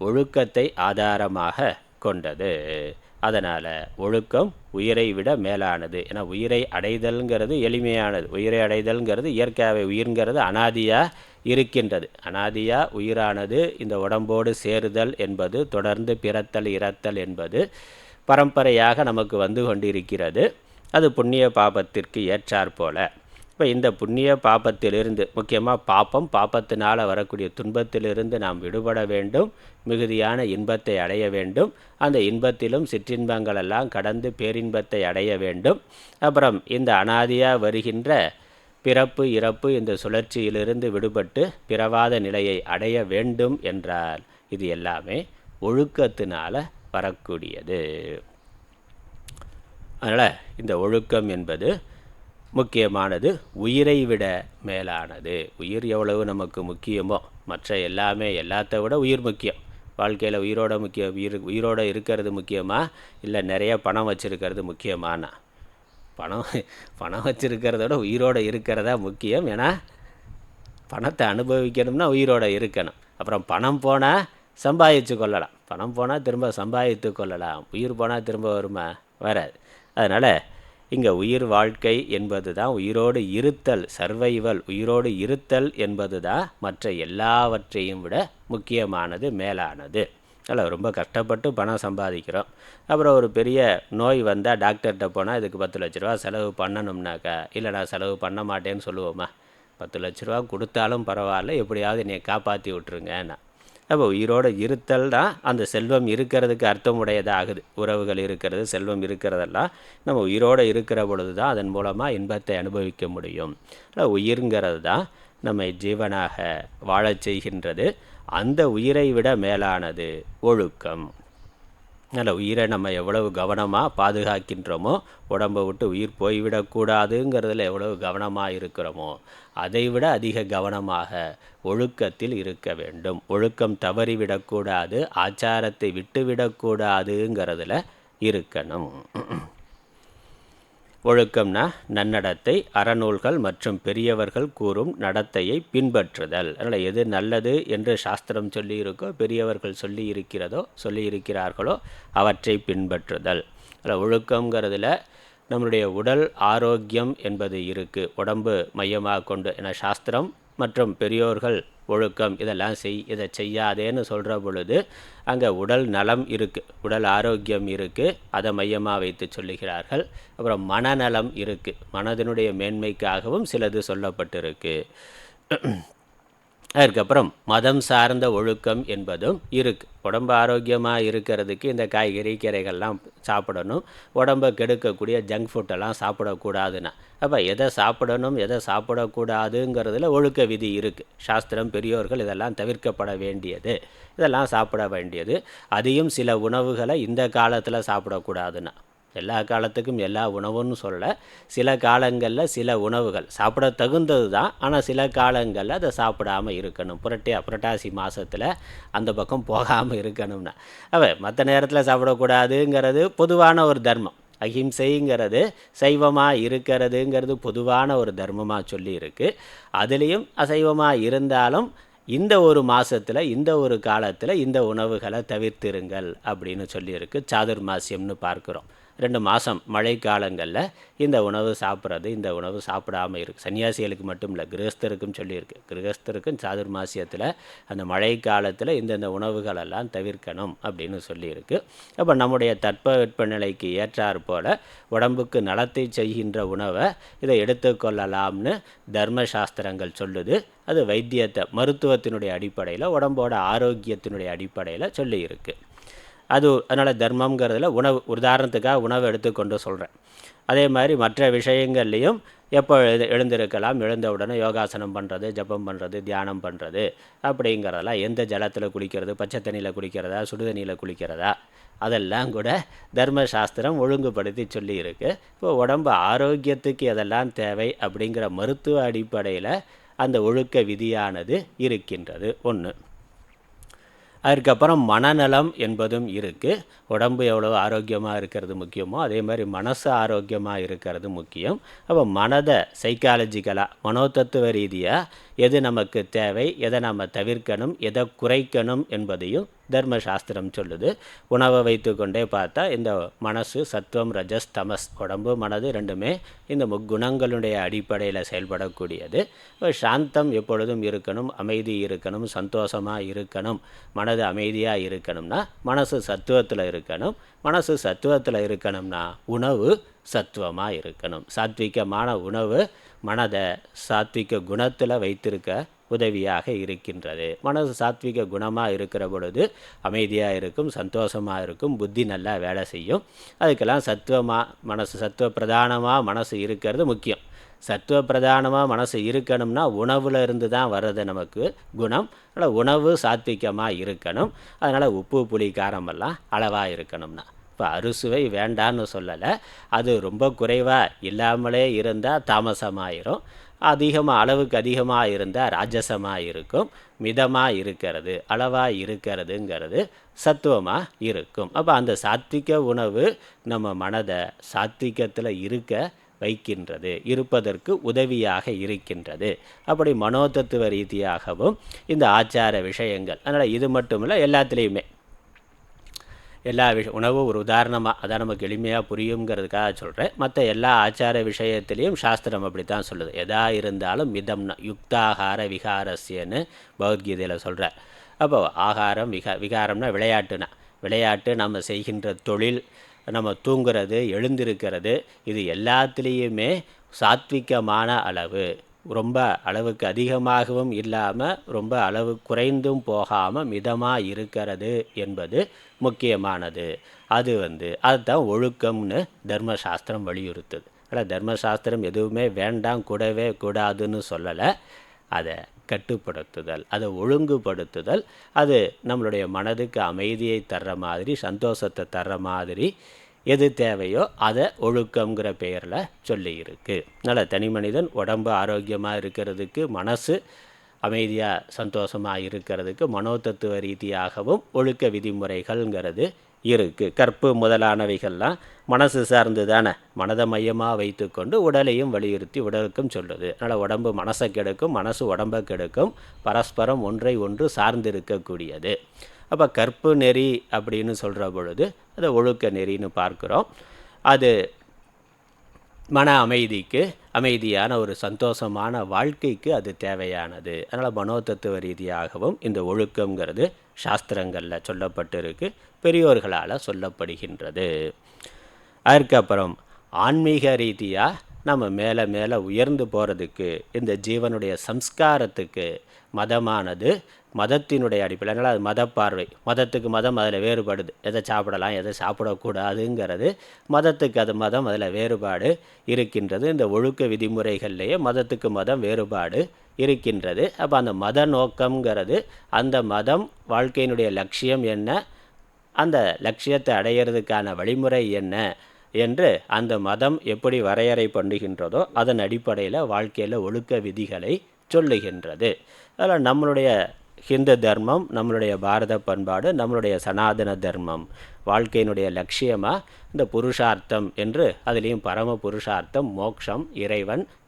ஒழுக்கத்தை ஆதாரமாக கொண்டது. அதனால் ஒழுக்கம் உயிரை விட மேலானது. ஏன்னா உயிரை அடைதல்ங்கிறது எளிமையானது. உயிரை அடைதல்ங்கிறது இயற்கையாகவே, உயிர்ங்கிறது அனாதியாக இருக்கின்றது. அனாதியாக உயிரானது இந்த உடம்போடு சேருதல் என்பது, தொடர்ந்து பிறத்தல் இறத்தல் என்பது பரம்பரையாக நமக்கு வந்து கொண்டிருக்கிறது. அது புண்ணிய பாபத்திற்கு ஏற்றாற்போல. இப்போ இந்த புண்ணிய பாபத்திலிருந்து, முக்கியமாக பாபத்தினால் வரக்கூடிய துன்பத்திலிருந்து நாம் விடுபட வேண்டும், மிகுதியான இன்பத்தை அடைய வேண்டும். அந்த இன்பத்திலும் சிற்றின்பங்களெல்லாம் கடந்து பேரின்பத்தை அடைய வேண்டும். அப்புறம் இந்த அனாதியாக வருகின்ற பிறப்பு இறப்பு இந்த சுழற்சியிலிருந்து விடுபட்டு பிறவாத நிலையை அடைய வேண்டும் என்றால் இது எல்லாமே ஒழுக்கத்தினால் வரக்கூடியது. அதனால் இந்த ஒழுக்கம் என்பது முக்கியமானது, உயிரை விட மேலானது. உயிர் எவ்வளவு நமக்கு முக்கியமோ மற்ற எல்லாமே, எல்லாத்த விட உயிர் முக்கியம். வாழ்க்கையில் உயிரோட முக்கியம். உயிரோடு இருக்கிறது முக்கியமா, இல்லை நிறைய பணம் வச்சுருக்கிறது முக்கியமானா? பணம் வச்சுருக்கிறத விட உயிரோடு இருக்கிறதா முக்கியம். ஏன்னா பணத்தை அனுபவிக்கணும்னா உயிரோடு இருக்கணும். அப்புறம் பணம் போனால் சம்பாதிச்சு கொள்ளலாம், பணம் போனால் திரும்ப சம்பாதித்து கொள்ளலாம். உயிர் போனால் திரும்ப வருமா? வராது. அதனால் இங்கே உயிர் வாழ்க்கை என்பது தான், உயிரோடு இருத்தல், சர்வைவல், உயிரோடு இருத்தல் என்பது தான் மற்ற எல்லாவற்றையும் விட முக்கியமானது, மேலானது. அதில் ரொம்ப கஷ்டப்பட்டு பணம் சம்பாதிக்கிறோம். அப்புறம் ஒரு பெரிய நோய் வந்தால் டாக்டர்கிட்ட போனால் இதுக்கு 10 லட்ச ரூபா செலவு பண்ணணும்னாக்கா, இல்லை நான் செலவு பண்ண மாட்டேன்னு சொல்லுவோமா? 10 லட்ச ரூபா கொடுத்தாலும் பரவாயில்ல, எப்படியாவது என்னை காப்பாற்றி விட்டுருங்கண்ணா. அப்போ உயிரோடு இருத்தல் தான் அந்த செல்வம் இருக்கிறதுக்கு அர்த்தமுடையதாகுது. உறவுகள் இருக்கிறது, செல்வம் இருக்கிறதெல்லாம் நம்ம உயிரோடு இருக்கிற பொழுது தான் அதன் மூலமாக இன்பத்தை அனுபவிக்க முடியும். உயிர்ங்கிறது தான் நம்மை ஜீவனாக வாழச் செய்கின்றது. அந்த உயிரை விட மேலானது ஒழுக்கம். அதில் உயிரை நம்ம எவ்வளவு கவனமாக பாதுகாக்கின்றோமோ, உடம்பை விட்டு உயிர் போய்விடக்கூடாதுங்கிறதுல எவ்வளவு கவனமாக இருக்கிறோமோ, அதைவிட அதிக கவனமாக ஒழுக்கத்தில் இருக்க வேண்டும். ஒழுக்கம் தவறிவிடக்கூடாது, ஆச்சாரத்தை விட்டுவிடக்கூடாதுங்கிறதுல இருக்கணும். ஒழுக்கம்னா நன்னடத்தை, அறநூல்கள் மற்றும் பெரியவர்கள் கூறும் நடத்தையை பின்பற்றுதல். அதனால் எது நல்லது என்று சாஸ்திரம் சொல்லியிருக்கோ, பெரியவர்கள் சொல்லியிருக்கிறார்களோ அவற்றை பின்பற்றுதல். அதில் ஒழுக்கங்கிறதுல நம்மளுடைய உடல் ஆரோக்கியம் என்பது இருக்குது, உடம்பு மையமாக கொண்டு. ஏன்னா சாஸ்திரம் மற்றும் பெரியோர்கள் ஒழுக்கம் இதெல்லாம் இதை செய்யாதேன்னு சொல்கிற பொழுது அங்கே உடல் நலம் இருக்குது, உடல் ஆரோக்கியம் இருக்குது, அதை மையமாக வைத்து சொல்லுகிறார்கள். அப்புறம் மனநலம் இருக்குது, மனதினுடைய மேன்மைக்காகவும் சிலது சொல்லப்பட்டிருக்கு. அதுக்கப்புறம் மதம் சார்ந்த ஒழுக்கம் என்பதும் இருக்குது. உடம்பு ஆரோக்கியமாக இருக்கிறதுக்கு இந்த காய்கறி கீரைகள்லாம் சாப்பிடணும், உடம்பை கெடுக்கக்கூடிய ஜங்க் ஃபுட்டெல்லாம் சாப்பிடக்கூடாதுன்னா. அப்போ எதை சாப்பிடணும் எதை சாப்பிடக்கூடாதுங்கிறதுல ஒழுக்க விதி இருக்குது. சாஸ்திரம் பெரியோர்கள் இதெல்லாம் தவிர்க்கப்பட வேண்டியது, இதெல்லாம் சாப்பிட வேண்டியது. அதையும் சில உணவுகளை இந்த காலத்தில் சாப்பிடக்கூடாதுன்னா, எல்லா காலத்துக்கும் எல்லா உணவுன்னு சொல்ல, சில காலங்களில் சில உணவுகள் சாப்பிட தகுந்தது தான், ஆனால் சில காலங்களில் அதை சாப்பிடாமல் இருக்கணும். புரட்டாசி மாதத்தில் அந்த பக்கம் போகாமல் இருக்கணும்னா. மற்ற நேரத்தில் சாப்பிடக்கூடாதுங்கிறது பொதுவான ஒரு தர்மம். அஹிம்சைங்கிறது சைவமாக இருக்கிறதுங்கிறது பொதுவான ஒரு தர்மமாக சொல்லியிருக்கு. அதுலேயும் அசைவமாக இருந்தாலும் இந்த ஒரு மாதத்தில் இந்த ஒரு காலத்தில் இந்த உணவுகளை தவிர்த்திருங்கள் அப்படின்னு சொல்லியிருக்கு. சாதுர்மாசியம்னு பார்க்குறோம். 2 மாதம் மழை காலங்களில் இந்த உணவு சாப்பிட்றது, இந்த உணவு சாப்பிடாமல் இருக்குது. சன்னியாசிகளுக்கு மட்டும் இல்லை, கிரகஸ்தருக்கும் சொல்லியிருக்கு. கிரகஸ்தருக்கும் சாதுர்மாசியத்தில் அந்த மழை காலத்தில் இந்தந்த உணவுகளெல்லாம் தவிர்க்கணும் அப்படின்னு சொல்லியிருக்கு. அப்போ நம்முடைய தட்பவெப்பநிலைக்கு ஏற்றாற் போல் உடம்புக்கு நலத்தை செய்கின்ற உணவை இதை எடுத்துக்கொள்ளலாம்னு தர்மசாஸ்திரங்கள் சொல்லுது. அது வைத்தியத்தை, மருத்துவத்தினுடைய அடிப்படையில், உடம்போட ஆரோக்கியத்தினுடைய அடிப்படையில் சொல்லியிருக்கு. அதனால் தர்மங்கிறதுல உணவு, உதாரணத்துக்காக உணவு எடுத்துக்கொண்டு சொல்கிறேன். அதே மாதிரி மற்ற விஷயங்கள்லேயும் எப்போ எழுந்திருக்கலாம், எழுந்த உடனே யோகாசனம் பண்ணுறது, ஜபம் பண்ணுறது, தியானம் பண்ணுறது அப்படிங்கிறதெல்லாம், எந்த ஜலத்தில் குளிக்கிறது, பச்சை தண்ணியில் குளிக்கிறதா, சுடுதண்ணியில் குளிக்கிறதா, அதெல்லாம் கூட தர்மசாஸ்திரம் ஒழுங்குபடுத்தி சொல்லியிருக்கு. இப்போ உடம்பு ஆரோக்கியத்துக்கு எதெல்லாம் தேவை அப்படிங்கிற மருத்துவ அடிப்படையில் அந்த ஒழுக்க விதியானது இருக்கின்றது. ஒன்று. அதுக்கப்புறம் மனநலம் என்பதும் இருக்குது. உடம்பு எவ்வளோ ஆரோக்கியமாக இருக்கிறது முக்கியமோ அதே மாதிரி மனசு ஆரோக்கியமாக இருக்கிறது முக்கியம். அப்போ மனதை சைக்காலஜிக்கலாக, மனோதத்துவ ரீதியாக எது நமக்கு தேவை, எதை நம்ம தவிர்க்கணும், எதை குறைக்கணும் என்பதையும் தர்மசாஸ்திரம் சொல்லுது. உணவை வைத்து கொண்டே பார்த்தா இந்த மனசு சத்துவம், ரஜஸ், தமஸ், உடம்பு மனது ரெண்டுமே இந்த முக்குணங்களுடைய அடிப்படையில் செயல்படக்கூடியது. சாந்தம் எப்பொழுதும் இருக்கணும், அமைதி இருக்கணும், சந்தோஷமாக இருக்கணும், மனது அமைதியாக இருக்கணும்னா மனசு சத்துவத்தில் இருக்கணும். மனசு சத்துவத்தில் இருக்கணும்னா உணவு சத்துவமாக இருக்கணும். சாத்விகமான உணவு மனதை சாத்விக குணத்தில் வைத்திருக்க உதவியாக இருக்கின்றது. மனசு சாத்விக குணமாக இருக்கிற பொழுது அமைதியாக இருக்கும், சந்தோஷமாக இருக்கும், புத்தி நல்லா வேலை செய்யும். அதுக்கெல்லாம் மனசு சத்துவ பிரதானமாக மனசு இருக்கிறது முக்கியம். சத்துவ பிரதானமாக மனசு இருக்கணும்னா உணவில் இருந்து தான் வர்றது நமக்கு குணம். அதனால் உணவு சாத்விகமாக இருக்கணும். அதனால் உப்பு புளி காரமெல்லாம் அளவாக இருக்கணும்னா, இப்போ அறுசுவை வேண்டான்னு சொல்லலை, அது ரொம்ப குறைவாக இல்லாமலே இருந்தால் தாமசமாயிரும், அளவுக்கு அதிகமாக இருந்தால் ராஜசமாக இருக்கும். மிதமாக இருக்கிறது, அளவாக இருக்கிறதுங்கிறது சத்துவமாக இருக்கும். அப்போ அந்த சாத்விக உணவு நம்ம மனதை சாத்விகத்தில் வைக்கின்றது, இருப்பதற்கு உதவியாக இருக்கின்றது. அப்படி மனோதத்துவ ரீதியாகவும் இந்த ஆச்சார விஷயங்கள், அதனால் இது மட்டும் இல்லை, எல்லாத்துலேயுமே எல்லா உணவு ஒரு உதாரணமாக, அதான் நமக்கு எளிமையாக புரியுங்கிறதுக்காக சொல்கிறேன். மற்ற எல்லா ஆச்சார விஷயத்திலையும் சாஸ்திரம் அப்படி தான் சொல்லுது. எதா இருந்தாலும் மிதம்னா யுக்தாகார விகாரஸ்யன்னு பகவத்கீதையில் சொல்கிறார். அப்போ ஆகாரம், விகாரம்னா விளையாட்டு, நம்ம செய்கின்ற தொழில், நம்ம தூங்குறது, எழுந்திருக்கிறது, இது எல்லாத்துலேயுமே சாத்விகமான அளவு, ரொம்ப அளவுக்கு அதிகமாகவும் இல்லாமல் ரொம்ப அளவு குறைந்தும் போகாமல் மிதமாக இருக்கிறது என்பது முக்கியமானது. அதுதான் ஒழுக்கம்னு தர்மசாஸ்திரம் வலியுறுத்துது. ஆனால் தர்மசாஸ்திரம் எதுவுமே வேண்டாம், கூடவே கூடாதுன்னு சொல்லலை. அதை கட்டுப்படுத்துதல், அதை ஒழுங்குபடுத்துதல், அது நம்மளுடைய மனதுக்கு அமைதியை தர்ற மாதிரி, சந்தோஷத்தை தர்ற மாதிரி எது தேவையோ அதை ஒழுக்கங்கிற பெயரில் சொல்லியிருக்கு. அதனால் தனி மனிதன் உடம்பு ஆரோக்கியமாக இருக்கிறதுக்கு, மனசு அமைதியாக சந்தோஷமாக இருக்கிறதுக்கு மனோதத்துவ ரீதியாகவும் ஒழுக்க விதிமுறைகள்ங்கிறது இருக்குது. கற்பு முதலானவைகள்லாம் மனசு சார்ந்து தானே, மனதை மையமாக வைத்து கொண்டு உடலையும் வலியுறுத்தி உடலுக்கும் சொல்லுது. அதனால் உடம்பு மனசை கெடுக்கும், மனசு உடம்பை கெடுக்கும், பரஸ்பரம் ஒன்றை ஒன்று சார்ந்து இருக்கக்கூடியது. அப்போ கற்பு நெறி அப்படின்னு சொல்கிற பொழுது அதை ஒழுக்க நெறின்னு பார்க்குறோம். அது மன அமைதிக்கு, அமைதியான ஒரு சந்தோஷமான வாழ்க்கைக்கு அது தேவையானது. அதனால் மனோதத்துவ ரீதியாகவும் இந்த ஒழுக்கங்கிறது சாஸ்திரங்களில் சொல்லப்பட்டிருக்கு, பெரியோர்களால் சொல்லப்படுகின்றது. அதுக்கப்புறம் ஆன்மீக ரீதியாக நம்ம மேலே மேலே உயர்ந்து போகிறதுக்கு, இந்த ஜீவனுடைய சம்ஸ்காரத்துக்கு மதமானது, மதத்தினுடைய அடிப்படையில், அதனால் அது மத பார்வை, மதத்துக்கு மதம் அதில் வேறுபடுது, எதை சாப்பிடலாம் எதை சாப்பிடக்கூடாதுங்கிறது மதத்துக்கு அது மதம் அதில் வேறுபாடு இருக்கின்றது. இந்த ஒழுக்க விதிமுறைகள்லேயே மதத்துக்கு மதம் வேறுபாடு இருக்கின்றது. அப்போ அந்த மத நோக்கங்கிறது, அந்த மதம் வாழ்க்கையினுடைய லட்சியம் என்ன, அந்த லட்சியத்தை அடையிறதுக்கான வழிமுறை என்ன என்று அந்த மதம் எப்படி வரையறை பண்ணுகின்றதோ அதன் அடிப்படையில் வாழ்க்கையில் ஒழுக்க விதிகளை சொல்லுகின்றது. அதில் நம்மளுடைய ஹிந்து தர்மம், நம்மளுடைய பாரத பண்பாடு, நம்மளுடைய சனாதன தர்மம் வாழ்க்கையினுடைய லட்சியமாக இந்த புருஷார்த்தம் என்று, அதுலேயும் பரம புருஷார்த்தம் மோட்சம்,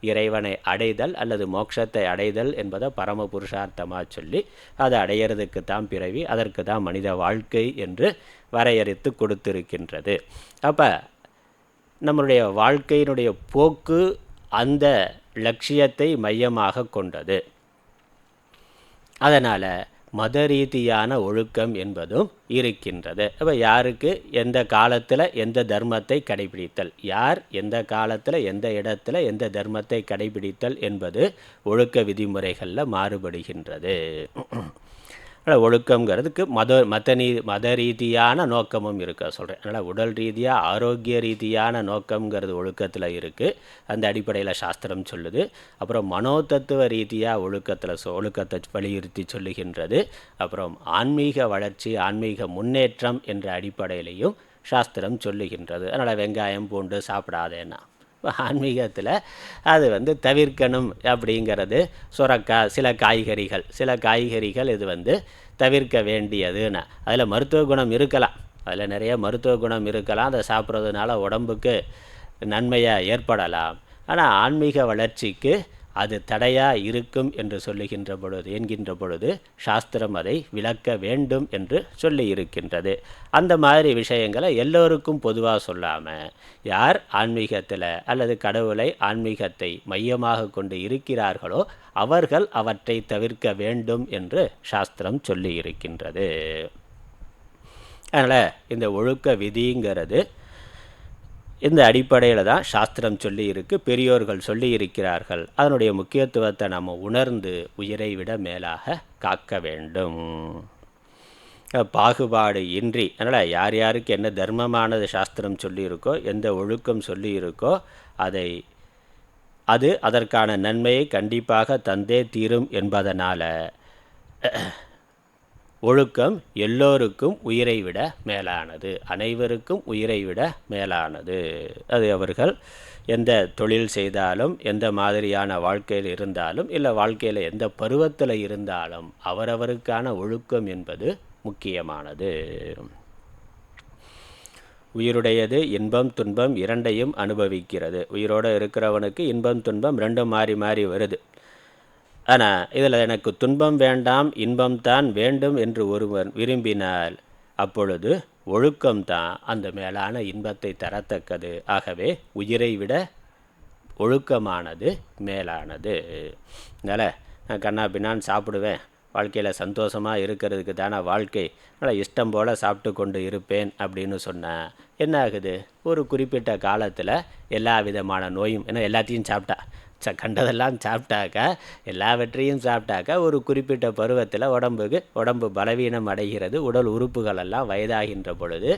இறைவனை அடைதல் அல்லது மோட்சத்தை அடைதல் என்பதை பரம புருஷார்த்தமாக சொல்லி அதை அடையிறதுக்கு தான் பிறவி, அதற்கு தான் மனித வாழ்க்கை என்று வரையறுத்து கொடுத்திருக்கின்றது. அப்போ நம்மளுடைய வாழ்க்கையினுடைய போக்கு அந்த லட்சியத்தை மையமாக கொண்டது. அதனால் மத ரீதியான ஒழுக்கம் என்பதும் இருக்கின்றது. அப்போ யாருக்கு எந்த காலத்தில் எந்த தர்மத்தை கடைபிடித்தல், யார் எந்த காலத்தில் எந்த இடத்துல எந்த தர்மத்தை கடைபிடித்தல் என்பது ஒழுக்க விதிமுறைகளில் மாறுபடுகின்றது. ஒழுக்கங்கிறதுக்கு மத ரீதியான நோக்கமும் இருக்க சொல்கிறேன். அதனால் உடல் ரீதியாக ஆரோக்கிய ரீதியான நோக்கங்கிறது ஒழுக்கத்தில் இருக்குது. அந்த அடிப்படையில் சாஸ்திரம் சொல்லுது. அப்புறம் மனோதத்துவ ரீதியாக ஒழுக்கத்தை வலியுறுத்தி சொல்லுகின்றது. அப்புறம் ஆன்மீக வளர்ச்சி, ஆன்மீக முன்னேற்றம் என்ற அடிப்படையிலையும் சாஸ்திரம் சொல்லுகின்றது. அதனால் வெங்காயம் பூண்டு சாப்பிடாதேன்னா ஆன்மீகத்தில் அது தவிர்க்கணும் அப்படிங்கிறது. சுரக்காய், சில காய்கறிகள் இது தவிர்க்க வேண்டியதுன்னு. அதில் மருத்துவ குணம் இருக்கலாம், அதில் நிறைய மருத்துவ குணம் இருக்கலாம், அதை சாப்பிட்றதுனால உடம்புக்கு நன்மையாக ஏற்படலாம். ஆனால் ஆன்மீக வளர்ச்சிக்கு அது தடையாக இருக்கும் என்று என்கின்ற பொழுது சாஸ்திரம் அதை விளக்க வேண்டும் என்று சொல்லி இருக்கின்றது. அந்த மாதிரி விஷயங்களை எல்லோருக்கும் பொதுவாக சொல்லாமல் யார் ஆன்மீகத்தில் அல்லது கடவுளை, ஆன்மீகத்தை மையமாக கொண்டு இருக்கிறார்களோ அவர்கள் அவற்றை தவிர்க்க வேண்டும் என்று சாஸ்திரம் சொல்லி இருக்கின்றது. அதனால் இந்த ஒழுக்க விதிங்கிறது இந்த அடிப்படையில் தான் சாஸ்திரம் சொல்லி இருக்கு, பெரியோர்கள் சொல்லி இருக்கிறார்கள். அதனுடைய முக்கியத்துவத்தை நம்ம உணர்ந்து உயிரை விட மேலாக காக்க வேண்டும். பாகுபாடு இன்றி, அதனால் யார் யாருக்கு என்ன தர்மமானது சாஸ்திரம் சொல்லியிருக்கோ, எந்த ஒழுக்கம் சொல்லியிருக்கோ அது அதற்கான நன்மையை கண்டிப்பாக தந்தே தீரும் என்பதனால் ஒழுக்கம் எல்லோருக்கும் உயிரை விட மேலானது, அனைவருக்கும் உயிரை விட மேலானது. அது அவர்கள் எந்த தொழில் செய்தாலும், எந்த மாதிரியான வாழ்க்கையில் இருந்தாலும், இல்லை வாழ்க்கையில் எந்த பருவத்தில் இருந்தாலும் அவரவருக்கான ஒழுக்கம் என்பது முக்கியமானது. உயிருடையது இன்பம் துன்பம் இரண்டையும் அனுபவிக்கிறது. உயிரோடு இருக்கிறவனுக்கு இன்பம் துன்பம் ரெண்டும் மாறி மாறி வருது. ஆனால் இதில் எனக்கு துன்பம் வேண்டாம், இன்பம்தான் வேண்டும் என்று ஒருவன் விரும்பினால் அப்பொழுது ஒழுக்கம்தான் அந்த மேலான இன்பத்தை தரத்தக்கது. ஆகவே உயிரை விட ஒழுக்கமானது மேலானது. அதனால் நான் கண்ணா பின்னான்னு சாப்பிடுவேன், வாழ்க்கையில் சந்தோஷமாக இருக்கிறதுக்கு தானே வாழ்க்கை, அதனால் இஷ்டம் போல் சாப்பிட்டு கொண்டு இருப்பேன் அப்படின்னு சொன்னேன். என்ன ஆகுது? ஒரு குறிப்பிட்ட காலத்தில் எல்லா விதமான நோயும், ஏன்னா எல்லாத்தையும் கண்டதெல்லாம் சாப்பிட்டாக்கா, எல்லாவற்றையும் சாப்பிட்டாக்கா ஒரு குறிப்பிட்ட பருவத்தில் உடம்பு பலவீனம் அடைகிறது. உடல் உறுப்புகளெல்லாம் வயதாகின்ற பொழுது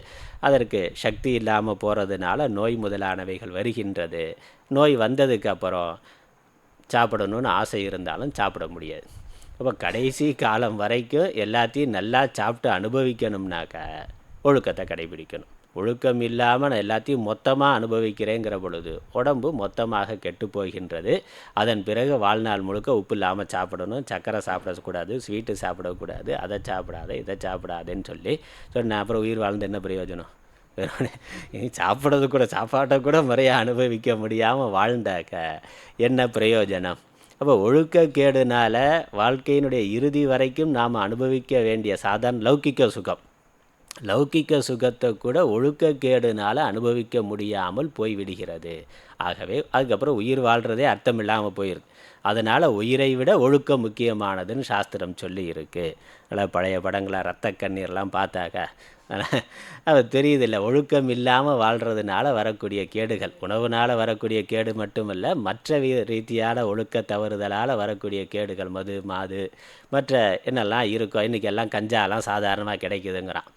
அதற்கு சக்தி இல்லாமல் போகிறதுனால நோய் முதலானவைகள் வருகின்றது. நோய் வந்ததுக்கு அப்புறம் சாப்பிடணும்னு ஆசை இருந்தாலும் சாப்பிட முடியாது. அப்போ கடைசி காலம் வரைக்கும் எல்லாத்தையும் நல்லா சாப்பிட்டு அனுபவிக்கணும்னாக்கா ஒழுக்கத்தை கடைபிடிக்கணும். ஒழுக்கம் இல்லாமல் நான் எல்லாத்தையும் மொத்தமாக அனுபவிக்கிறேங்கிற பொழுது உடம்பு மொத்தமாக கெட்டு போகின்றது. அதன் பிறகு வாழ்நாள் முழுக்க உப்பு இல்லாமல் சாப்பிடணும், சர்க்கரை சாப்பிடக்கூடாது, ஸ்வீட்டு சாப்பிடக்கூடாது, அதை சாப்பிடாத இதை சாப்பிடாதேன்னு சொல்லி சொன்னேன். அப்புறம் உயிர் வாழ்ந்து என்ன பிரயோஜனம்? சாப்பாட்டை கூட முறையாக அனுபவிக்க முடியாமல் வாழ்ந்தாக்க என்ன பிரயோஜனம்? அப்போ ஒழுக்கக்கேடுனால வாழ்க்கையினுடைய இறுதி வரைக்கும் நாம் அனுபவிக்க வேண்டிய சாதாரண லௌகிக்க சுகத்தை கூட ஒழுக்கக்கேடுனால அனுபவிக்க முடியாமல் போய்விடுகிறது. ஆகவே அதுக்கப்புறம் உயிர் வாழ்கிறதே அர்த்தம் இல்லாமல் போயிடுது. அதனால் உயிரை விட ஒழுக்கம் முக்கியமானதுன்னு சாஸ்திரம் சொல்லி இருக்குது. அதனால் பழைய படங்களை ரத்த கண்ணீர்லாம் பார்த்தாக்கா அது தெரியுதில்லை. ஒழுக்கம் இல்லாமல் வாழ்கிறதுனால வரக்கூடிய கேடுகள், உணவுனால் வரக்கூடிய கேடு மட்டுமல்ல, மற்ற ரீதியான ஒழுக்க தவறுதலால் வரக்கூடிய கேடுகள், மாது மற்ற என்னெல்லாம் இருக்கோ, இன்றைக்கி எல்லாம் கஞ்சாலாம் சாதாரணமாக கிடைக்குதுங்கிறான்.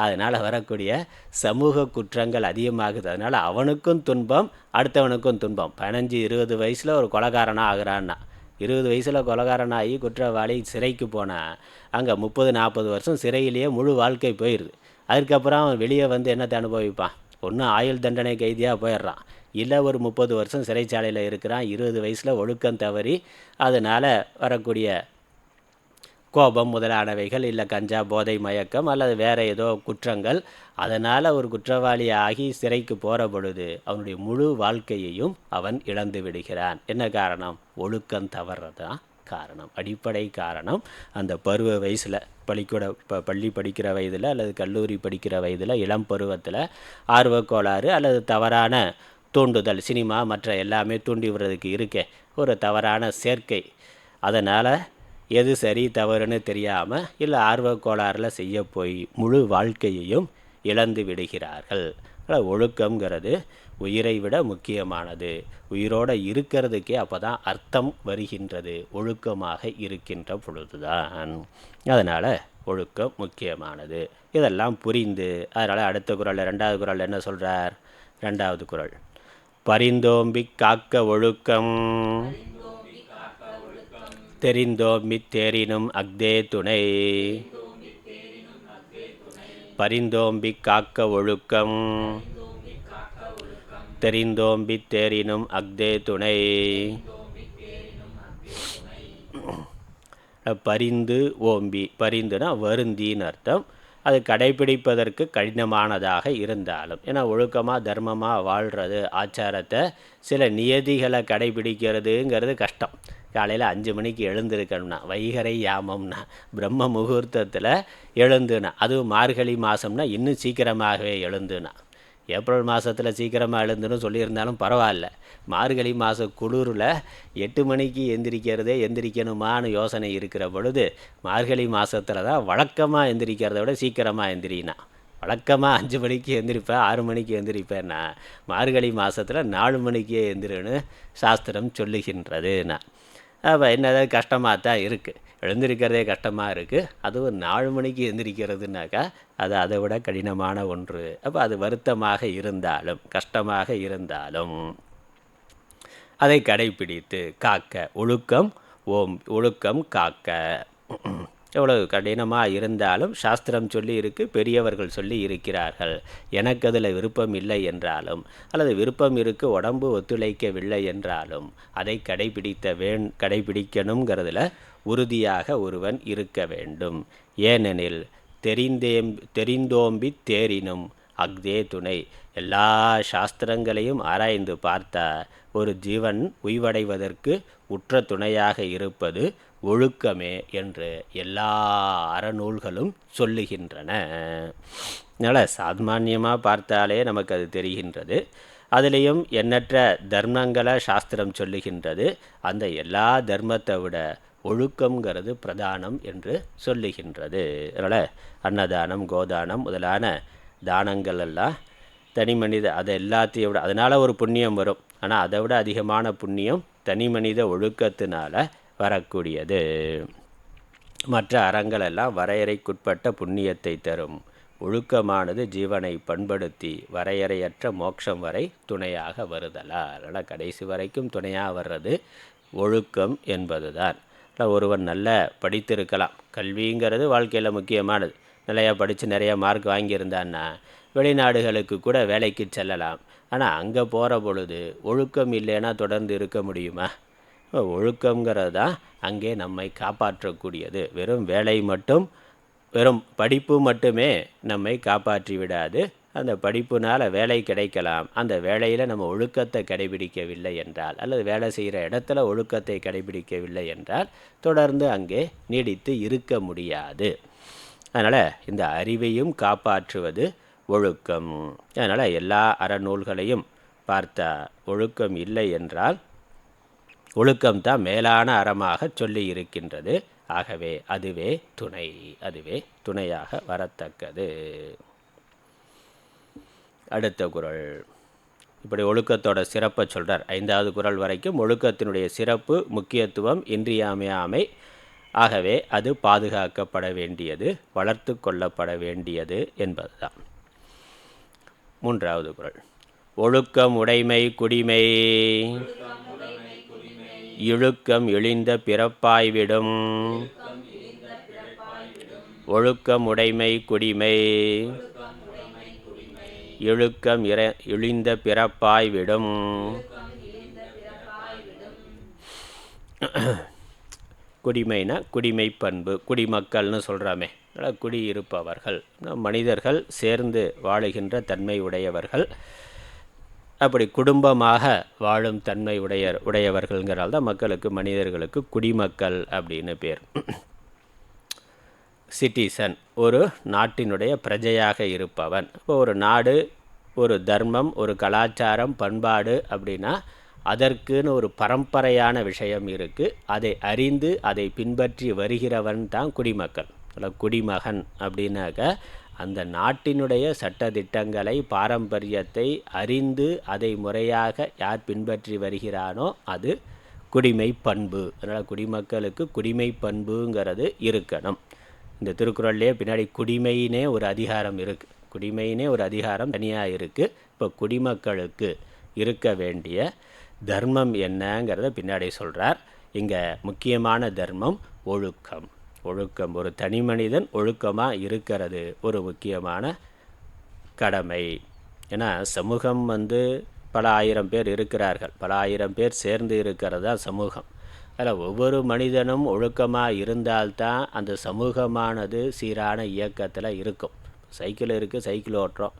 அதனால் வரக்கூடிய சமூக குற்றங்கள் அதிகமாகுது. அதனால் அவனுக்கும் துன்பம், அடுத்தவனுக்கும் துன்பம். 15-20 வயசில் ஒரு கொலைகாரனாக ஆகிறான்னா, 20 வயசில் கொலைகாரனாகி குற்றவாளி சிறைக்கு போனால் அங்கே 30-40 வருஷம் சிறையிலேயே முழு வாழ்க்கை போயிடுது. அதுக்கப்புறம் அவன் வெளியே என்னத்தை அனுபவிப்பான்? ஒன்று ஆயுள் தண்டனை கைதியாக போயிடுறான், இல்லை ஒரு 30 வருஷம் சிறைச்சாலையில் இருக்கிறான். 20 வயசில் ஒழுக்கம் தவறி அதனால் வரக்கூடிய கோபம் முதலானவைகள், இல்லை கஞ்சா, போதை, மயக்கம் அல்லது வேறு ஏதோ குற்றங்கள், அதனால் ஒரு குற்றவாளி ஆகி சிறைக்கு போகிற பொழுது அவனுடைய முழு வாழ்க்கையையும் அவன் இழந்து விடுகிறான். என்ன காரணம்? ஒழுக்கம் தவறுதான் காரணம், அடிப்படை காரணம். அந்த பருவ வயசில் பள்ளி படிக்கிற வயதில் அல்லது கல்லூரி படிக்கிற வயதில், இளம் பருவத்தில் ஆர்வக்கோளாறு அல்லது தவறான தூண்டுதல், சினிமா மற்ற எல்லாமே தூண்டி விடுறதுக்கு இருக்கே ஒரு தவறான சேர்க்கை. அதனால் எது சரி தவறுன்னு தெரியாமல் இல்லை ஆர்வக் கோளாறில் செய்ய போய் முழு வாழ்க்கையையும் இழந்து விடுகிறார்கள். ஒழுக்கங்கிறது உயிரை விட முக்கியமானது. உயிரோடு இருக்கிறதுக்கே அப்போ தான் அர்த்தம் வருகின்றது, ஒழுக்கமாக இருக்கின்ற பொழுதுதான். அதனால் ஒழுக்கம் முக்கியமானது. இதெல்லாம் புரிந்து அதனால் அடுத்த குறள், 2வது குறள் என்ன சொல்கிறார்? 2வது குறள், பரிந்தோம்பி காக்க ஒழுக்கம் தெரிந்தோம்பித் தேரினும் அஃதே துணை. பரிந்தோம்பி காக்க ஒழுக்கம் தெரிந்தோம்பித் தேரினும் அஃதே துணை. பரிந்து ஓம்பி, பரிந்துனா வருந்தின்னு அர்த்தம். அது கடைபிடிப்பதற்கு கடினமானதாக இருந்தாலும், ஏன்னா ஒழுக்கமாக தர்மமாக வாழ்கிறது, ஆச்சாரத்தை சில நியதிகளை கடைபிடிக்கிறதுங்கிறது கஷ்டம். காலையில் 5 மணிக்கு எழுந்திருக்கணும்னா, வைகரை யாமம்னா பிரம்ம முகூர்த்தத்தில் எழுந்துனா, அதுவும் மார்கழி மாதம்னா இன்னும் சீக்கிரமாகவே எழுந்துனா. ஏப்ரல் மாதத்தில் சீக்கிரமாக எழுந்துன்னு சொல்லியிருந்தாலும் பரவாயில்ல, மார்கழி மாத குளிரில் 8 மணிக்கு எந்திரிக்கணுமான்னு யோசனை இருக்கிற பொழுது மார்கழி மாதத்தில் தான் வழக்கமாக எந்திரிக்கிறத விட சீக்கிரமாக எந்திரினா. வழக்கமாக 5 மணிக்கு எந்திரிப்பேன், 6 மணிக்கு எந்திரிப்பேன்னா மார்கழி மாதத்தில் 4 மணிக்கே எந்திரின்னு சாஸ்திரம் சொல்லுகின்றதுன்னா. அப்போ என்னதான் கஷ்டமாக தான் இருக்குது, எழுந்திருக்கிறதே கஷ்டமாக இருக்குது, அதுவும் 4 மணிக்கு எந்திரிக்கிறதுனாக்கா அது அதை விட கடினமான ஒன்று. அப்போ அது வருத்தமாக இருந்தாலும் கஷ்டமாக இருந்தாலும் அதை கடைப்பிடித்து காக்க ஒழுக்கம் காக்க. எவ்வளவு கடினமாக இருந்தாலும் சாஸ்திரம் சொல்லி இருக்கு, பெரியவர்கள் சொல்லி இருக்கிறார்கள். எனக்கு அதில் விருப்பம் இல்லை என்றாலும் அல்லது விருப்பம் இருக்கு உடம்பு ஒத்துழைக்கவில்லை என்றாலும் அதை கடைபிடிக்கணுங்கிறதுல உறுதியாக ஒருவன் இருக்க வேண்டும். ஏனெனில் தெரிந்தோம்பி தேரினும் அஃதே துணை. எல்லா சாஸ்திரங்களையும் ஆராய்ந்து பார்த்தா ஒரு ஜீவன் உய்வடைவதற்கு உற்ற துணையாக இருப்பது ஒழுக்கமே என்று எல்லா அறநூல்களும் சொல்லுகின்றன. அதனால் சாமான்யமாக பார்த்தாலே நமக்கு அது தெரிகின்றது. அதுலேயும் எண்ணற்ற தர்மங்களை சாஸ்திரம் சொல்லுகின்றது. அந்த எல்லா தர்மத்தை விட ஒழுக்கங்கிறது பிரதானம் என்று சொல்லுகின்றது. அதனால் அன்னதானம், கோதானம் முதலான தானங்கள் எல்லாம் தனி மனித அதை எல்லாத்தையும் விட, அதனால் ஒரு புண்ணியம் வரும். ஆனால் அதை விட அதிகமான புண்ணியம் தனி மனித ஒழுக்கத்தினால வரக்கூடியது. மற்ற அறங்கள் எல்லாம் வரையறைக்குட்பட்ட புண்ணியத்தை தரும். ஒழுக்கமானது ஜீவனை பண்படுத்தி வரையறையற்ற மோட்சம் வரை துணையாக வருதலால். அதனால் கடைசி வரைக்கும் துணையாக வர்றது ஒழுக்கம் என்பது தான். ஒருவன் நல்ல படித்திருக்கலாம், கல்விங்கிறது வாழ்க்கையில் முக்கியமானது. நிறையா படித்து நிறையா மார்க் வாங்கியிருந்தான்னா வெளிநாடுகளுக்கு கூட வேலைக்கு செல்லலாம். ஆனால் அங்கே போகிற பொழுது ஒழுக்கம் இல்லைன்னா தொடர்ந்து இருக்க முடியுமா? ஒழுக்கங்கிறது தான் அங்கே நம்மை காப்பாற்றக்கூடியது. வெறும் வேலை மட்டும், வெறும் படிப்பு மட்டுமே நம்மை காப்பாற்றி விடாது. அந்த படிப்புனால் வேலை கிடைக்கலாம், அந்த வேலையில் நம்ம ஒழுக்கத்தை கடைபிடிக்கவில்லை என்றால் அல்லது வேலை செய்கிற இடத்துல ஒழுக்கத்தை கடைபிடிக்கவில்லை என்றால் தொடர்ந்து அங்கே நீடித்து இருக்க முடியாது. அதனால் இந்த அறிவையும் காப்பாற்றுவது ஒழுக்கம். அதனால் எல்லா அறநூல்களையும் பார்த்தா ஒழுக்கம் இல்லை என்றால் ஒழுக்கம்தான் மேலான அறமாக சொல்லி இருக்கின்றது. ஆகவே அதுவே துணையாக வரத்தக்கது. அடுத்த குறள் இப்படி ஒழுக்கத்தோட சிறப்பை சொல்கிறார். 5வது குறள் வரைக்கும் ஒழுக்கத்தினுடைய சிறப்பு, முக்கியத்துவம், இன்றியமையாமை. ஆகவே அது பாதுகாக்கப்பட வேண்டியது, வளர்த்து கொள்ளப்பட வேண்டியது என்பது தான். 3வது குறள், ஒழுக்கம் உடைமை குடிமை இழுக்கம் இழிந்த பிறப்பாய்விடும். ஒழுக்கம் உடைமை குடிமை இழுக்கம் இழிந்த பிறப்பாய்விடும். குடிமைனா குடிமை பண்பு, குடிமக்கள்னு சொல்கிறாமே, குடியிருப்பவர்கள், மனிதர்கள் சேர்ந்து வாழுகின்ற தன்மை உடையவர்கள். அப்படி குடும்பமாக வாழும் தன்மை உடையவர்கள்ங்கிறால் தான் மக்களுக்கு, மனிதர்களுக்கு குடிமக்கள் அப்படின்னு பேர். சிட்டிசன் ஒரு நாட்டினுடைய பிரஜையாக இருப்பவன். இப்போ ஒரு நாடு ஒரு தர்மம், ஒரு கலாச்சாரம், பண்பாடு அப்படின்னா அதற்குன்னு ஒரு பரம்பரையான விஷயம் இருக்குது. அதை அறிந்து அதை பின்பற்றி வருகிறவன் தான் குடிமக்கள். குடிமகன் அப்படின்னாக்க அந்த நாட்டினுடைய சட்டதிட்டங்களை, பாரம்பரியத்தை அறிந்து அதை முறையாக யார் பின்பற்றி வருகிறானோ அது குடிமை பண்பு. அதனால் குடிமக்களுக்கு குடிமை பண்புங்கிறது இருக்கணும். இந்த திருக்குறள்லேயே பின்னாடி குடிமையினே ஒரு அதிகாரம் இருக்குது. குடிமையினே ஒரு அதிகாரம் தனியாக இருக்குது. இப்போ குடிமக்களுக்கு இருக்க வேண்டிய தர்மம் என்னங்கிறத பின்னாடி சொல்கிறார். இங்கே முக்கியமான தர்மம் ஒழுக்கம். ஒழுக்கம், ஒரு தனி மனிதன் ஒழுக்கமாக இருக்கிறது ஒரு முக்கியமான கடமை. ஏன்னா சமூகம் பல ஆயிரம் பேர் இருக்கிறார்கள், பல ஆயிரம் பேர் சேர்ந்து இருக்கிறது தான் சமூகம். அதில் ஒவ்வொரு மனிதனும் ஒழுக்கமாக இருந்தால்தான் அந்த சமூகமானது சீரான இயக்கத்தில் இருக்கும். சைக்கிள் இருக்குது, சைக்கிள் ஓட்டுறோம்,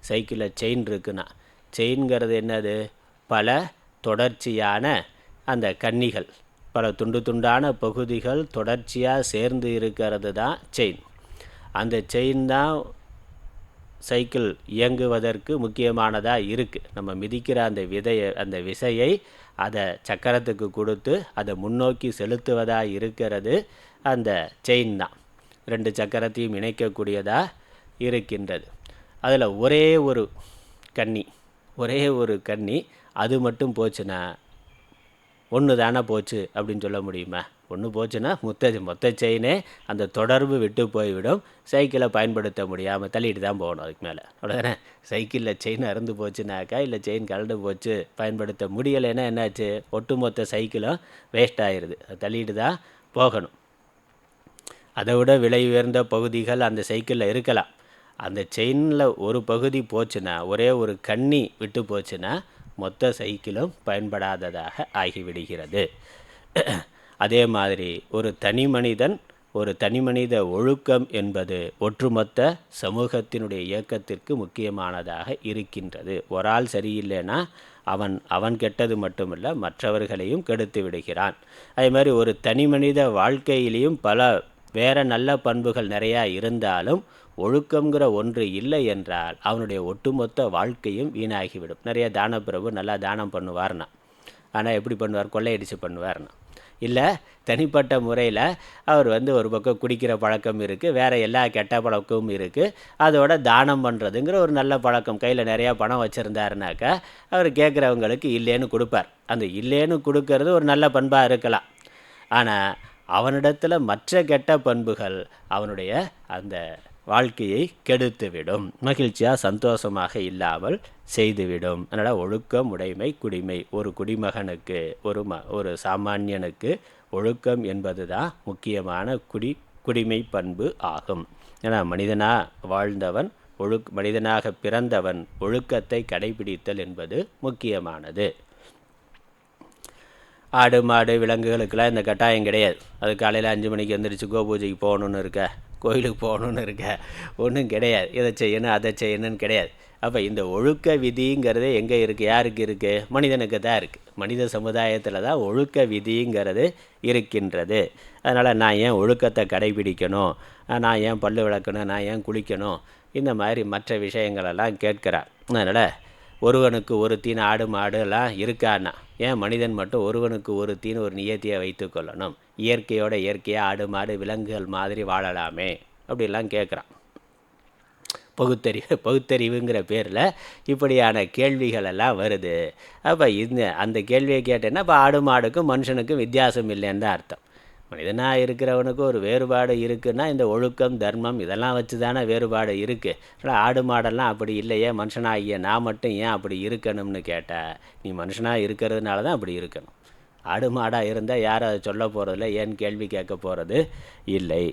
சைக்கிளில் செயின் இருக்குன்னா செயின்கிறது என்னது? பல தொடர்ச்சியான அந்த கன்னிகள், பல துண்டு துண்டான பகுதிகள் தொடர்ச்சியாக சேர்ந்து இருக்கிறது தான் செயின். அந்த செயின் தான் சைக்கிள் இயங்குவதற்கு முக்கியமானதாக இருக்குது. நம்ம மிதிக்கிற அந்த விசையை அதை சக்கரத்துக்கு கொடுத்து அதை முன்னோக்கி செலுத்துவதாக இருக்கிறது அந்த செயின் தான். 2 சக்கரத்தையும் இணைக்கக்கூடியதாக இருக்கின்றது. அதில் ஒரே ஒரு கன்னி அது மட்டும் போச்சுன்னா ஒன்று தானே போச்சு அப்படின்னு சொல்ல முடியுமா? ஒன்று போச்சுன்னா மொத்த செயினே அந்த தொடர்பு விட்டு போய்விடும். சைக்கிளை பயன்படுத்த முடியாமல் தள்ளிட்டு தான் போகணும். அதுக்கு மேலே அவ்வளோதானே. சைக்கிளில் செயின் அறுந்து போச்சுனாக்கா, இல்லை செயின் கலந்து போச்சு, பயன்படுத்த முடியலைன்னா என்னாச்சு? ஒட்டுமொத்த சைக்கிளும் வேஸ்ட் ஆயிடுது. அதை தள்ளிட்டு தான் போகணும். அதை விட விலை உயர்ந்த பகுதிகள் அந்த சைக்கிளில் இருக்கலாம். அந்த செயினில் ஒரு பகுதி போச்சுன்னா, ஒரே ஒரு கன்னி விட்டு போச்சுன்னா மொத்த சைக்கிளும் பயன்படாததாக ஆகிவிடுகிறது. அதே மாதிரி ஒரு தனி மனித ஒழுக்கம் என்பது ஒட்டுமொத்த சமூகத்தினுடைய இயக்கத்திற்கு முக்கியமானதாக இருக்கின்றது. ஒரு ஆள் சரியில்லைன்னா அவன் கெட்டது மட்டுமில்லை, மற்றவர்களையும் கெடுத்து விடுகிறான். அதே மாதிரி ஒரு தனி மனித வாழ்க்கையிலையும் பல வேறு நல்ல பண்புகள் நிறையா இருந்தாலும் ஒழுக்கங்கிற ஒன்று இல்லை என்றால் அவனுடைய ஒட்டுமொத்த வாழ்க்கையும் வீணாகிவிடும். நிறைய தானப்பிரபு நல்லா தானம் பண்ணுவார்னா, ஆனால் எப்படி பண்ணுவார்? கொள்ளையடிச்சு பண்ணுவார்னா. இல்லை தனிப்பட்ட முறையில் அவர் ஒரு பக்கம் குடிக்கிற பழக்கம் இருக்குது, வேறு எல்லா கெட்ட பழக்கமும் இருக்குது. அதோட தானம் பண்ணுறதுங்கிற ஒரு நல்ல பழக்கம், கையில் நிறையா பணம் வச்சுருந்தாருனாக்கா அவர் கேட்குறவங்களுக்கு இல்லைன்னு கொடுப்பார். அந்த இல்லைன்னு கொடுக்கறது ஒரு நல்ல பண்பாக இருக்கலாம். ஆனால் அவனிடத்தில் மற்ற கெட்ட பண்புகள் அவனுடைய அந்த வாழ்க்கையை கெடுத்துவிடும், மகிழ்ச்சியாக சந்தோஷமாக இல்லாமல் செய்துவிடும். அதனால் ஒழுக்கம், உடைமை, குடிமை. ஒரு குடிமகனுக்கு, ஒரு சாமானியனுக்கு ஒழுக்கம் என்பது தான் முக்கியமான குடிமை பண்பு ஆகும். ஏன்னா மனிதனாக பிறந்தவன் ஒழுக்கத்தை கடைபிடித்தல் என்பது முக்கியமானது. ஆடு மாடு விலங்குகளுக்கெல்லாம் இந்த கட்டாயம் கிடையாது. அது காலையில் 5 மணிக்கு எழுந்திரிச்சு கோபூஜைக்கு போகணுன்னு இருக்க, கோயிலுக்கு போகணுன்னு இருக்க, ஒன்றும் கிடையாது. இதை செய்யணும் அதை செய்யணும்னு கிடையாது. அப்போ இந்த ஒழுக்க விதிங்கிறது எங்கே இருக்குது? யாருக்கு இருக்குது? மனிதனுக்கு தான் இருக்குது. மனித சமுதாயத்தில் தான் ஒழுக்க விதிங்கிறது இருக்கின்றது. அதனால் நான் ஏன் ஒழுக்கத்தை கடைபிடிக்கணும், நான் ஏன் பல்லு விளக்கணும், நான் ஏன் குளிக்கணும், இந்த மாதிரி மற்ற விஷயங்களெல்லாம் கேட்கிறார். அதனால் ஒருவனுக்கு ஒரு தீன் ஆடு மாடு எல்லாம் இருக்கான்னா ஏன் மனிதன் மட்டும் ஒருவனுக்கு ஒரு தீன் ஒரு நியத்தியை வைத்து கொள்ளணும்? இயற்கையாக ஆடு மாடு விலங்குகள் மாதிரி வாழலாமே அப்படிலாம் கேட்குறான். பகுத்தறிவுங்கிற பேரில் இப்படியான கேள்விகளெல்லாம் வருது. அப்போ அந்த கேள்வியை கேட்டேன்னா இப்போ ஆடு மாடுக்கும் மனுஷனுக்கும் வித்தியாசம் இல்லைன்னு தான் அர்த்தம். மனிதனாக இருக்கிறவனுக்கு ஒரு வேறுபாடு இருக்குன்னா இந்த ஒழுக்கம், தர்மம் இதெல்லாம் வச்சு தானே வேறுபாடு இருக்குது. ஆனால் ஆடு மாடெல்லாம் அப்படி இல்லையே, மனுஷனாகிய நான் மட்டும் ஏன் அப்படி இருக்கணும்னு கேட்டால், நீ மனுஷனாக இருக்கிறதுனால தான் அப்படி இருக்கணும். ஆடு மாடாக இருந்தால் யாரும் அதை சொல்ல போகிறதில்ல, ஏன் கேள்வி கேட்க போகிறது இல்லை.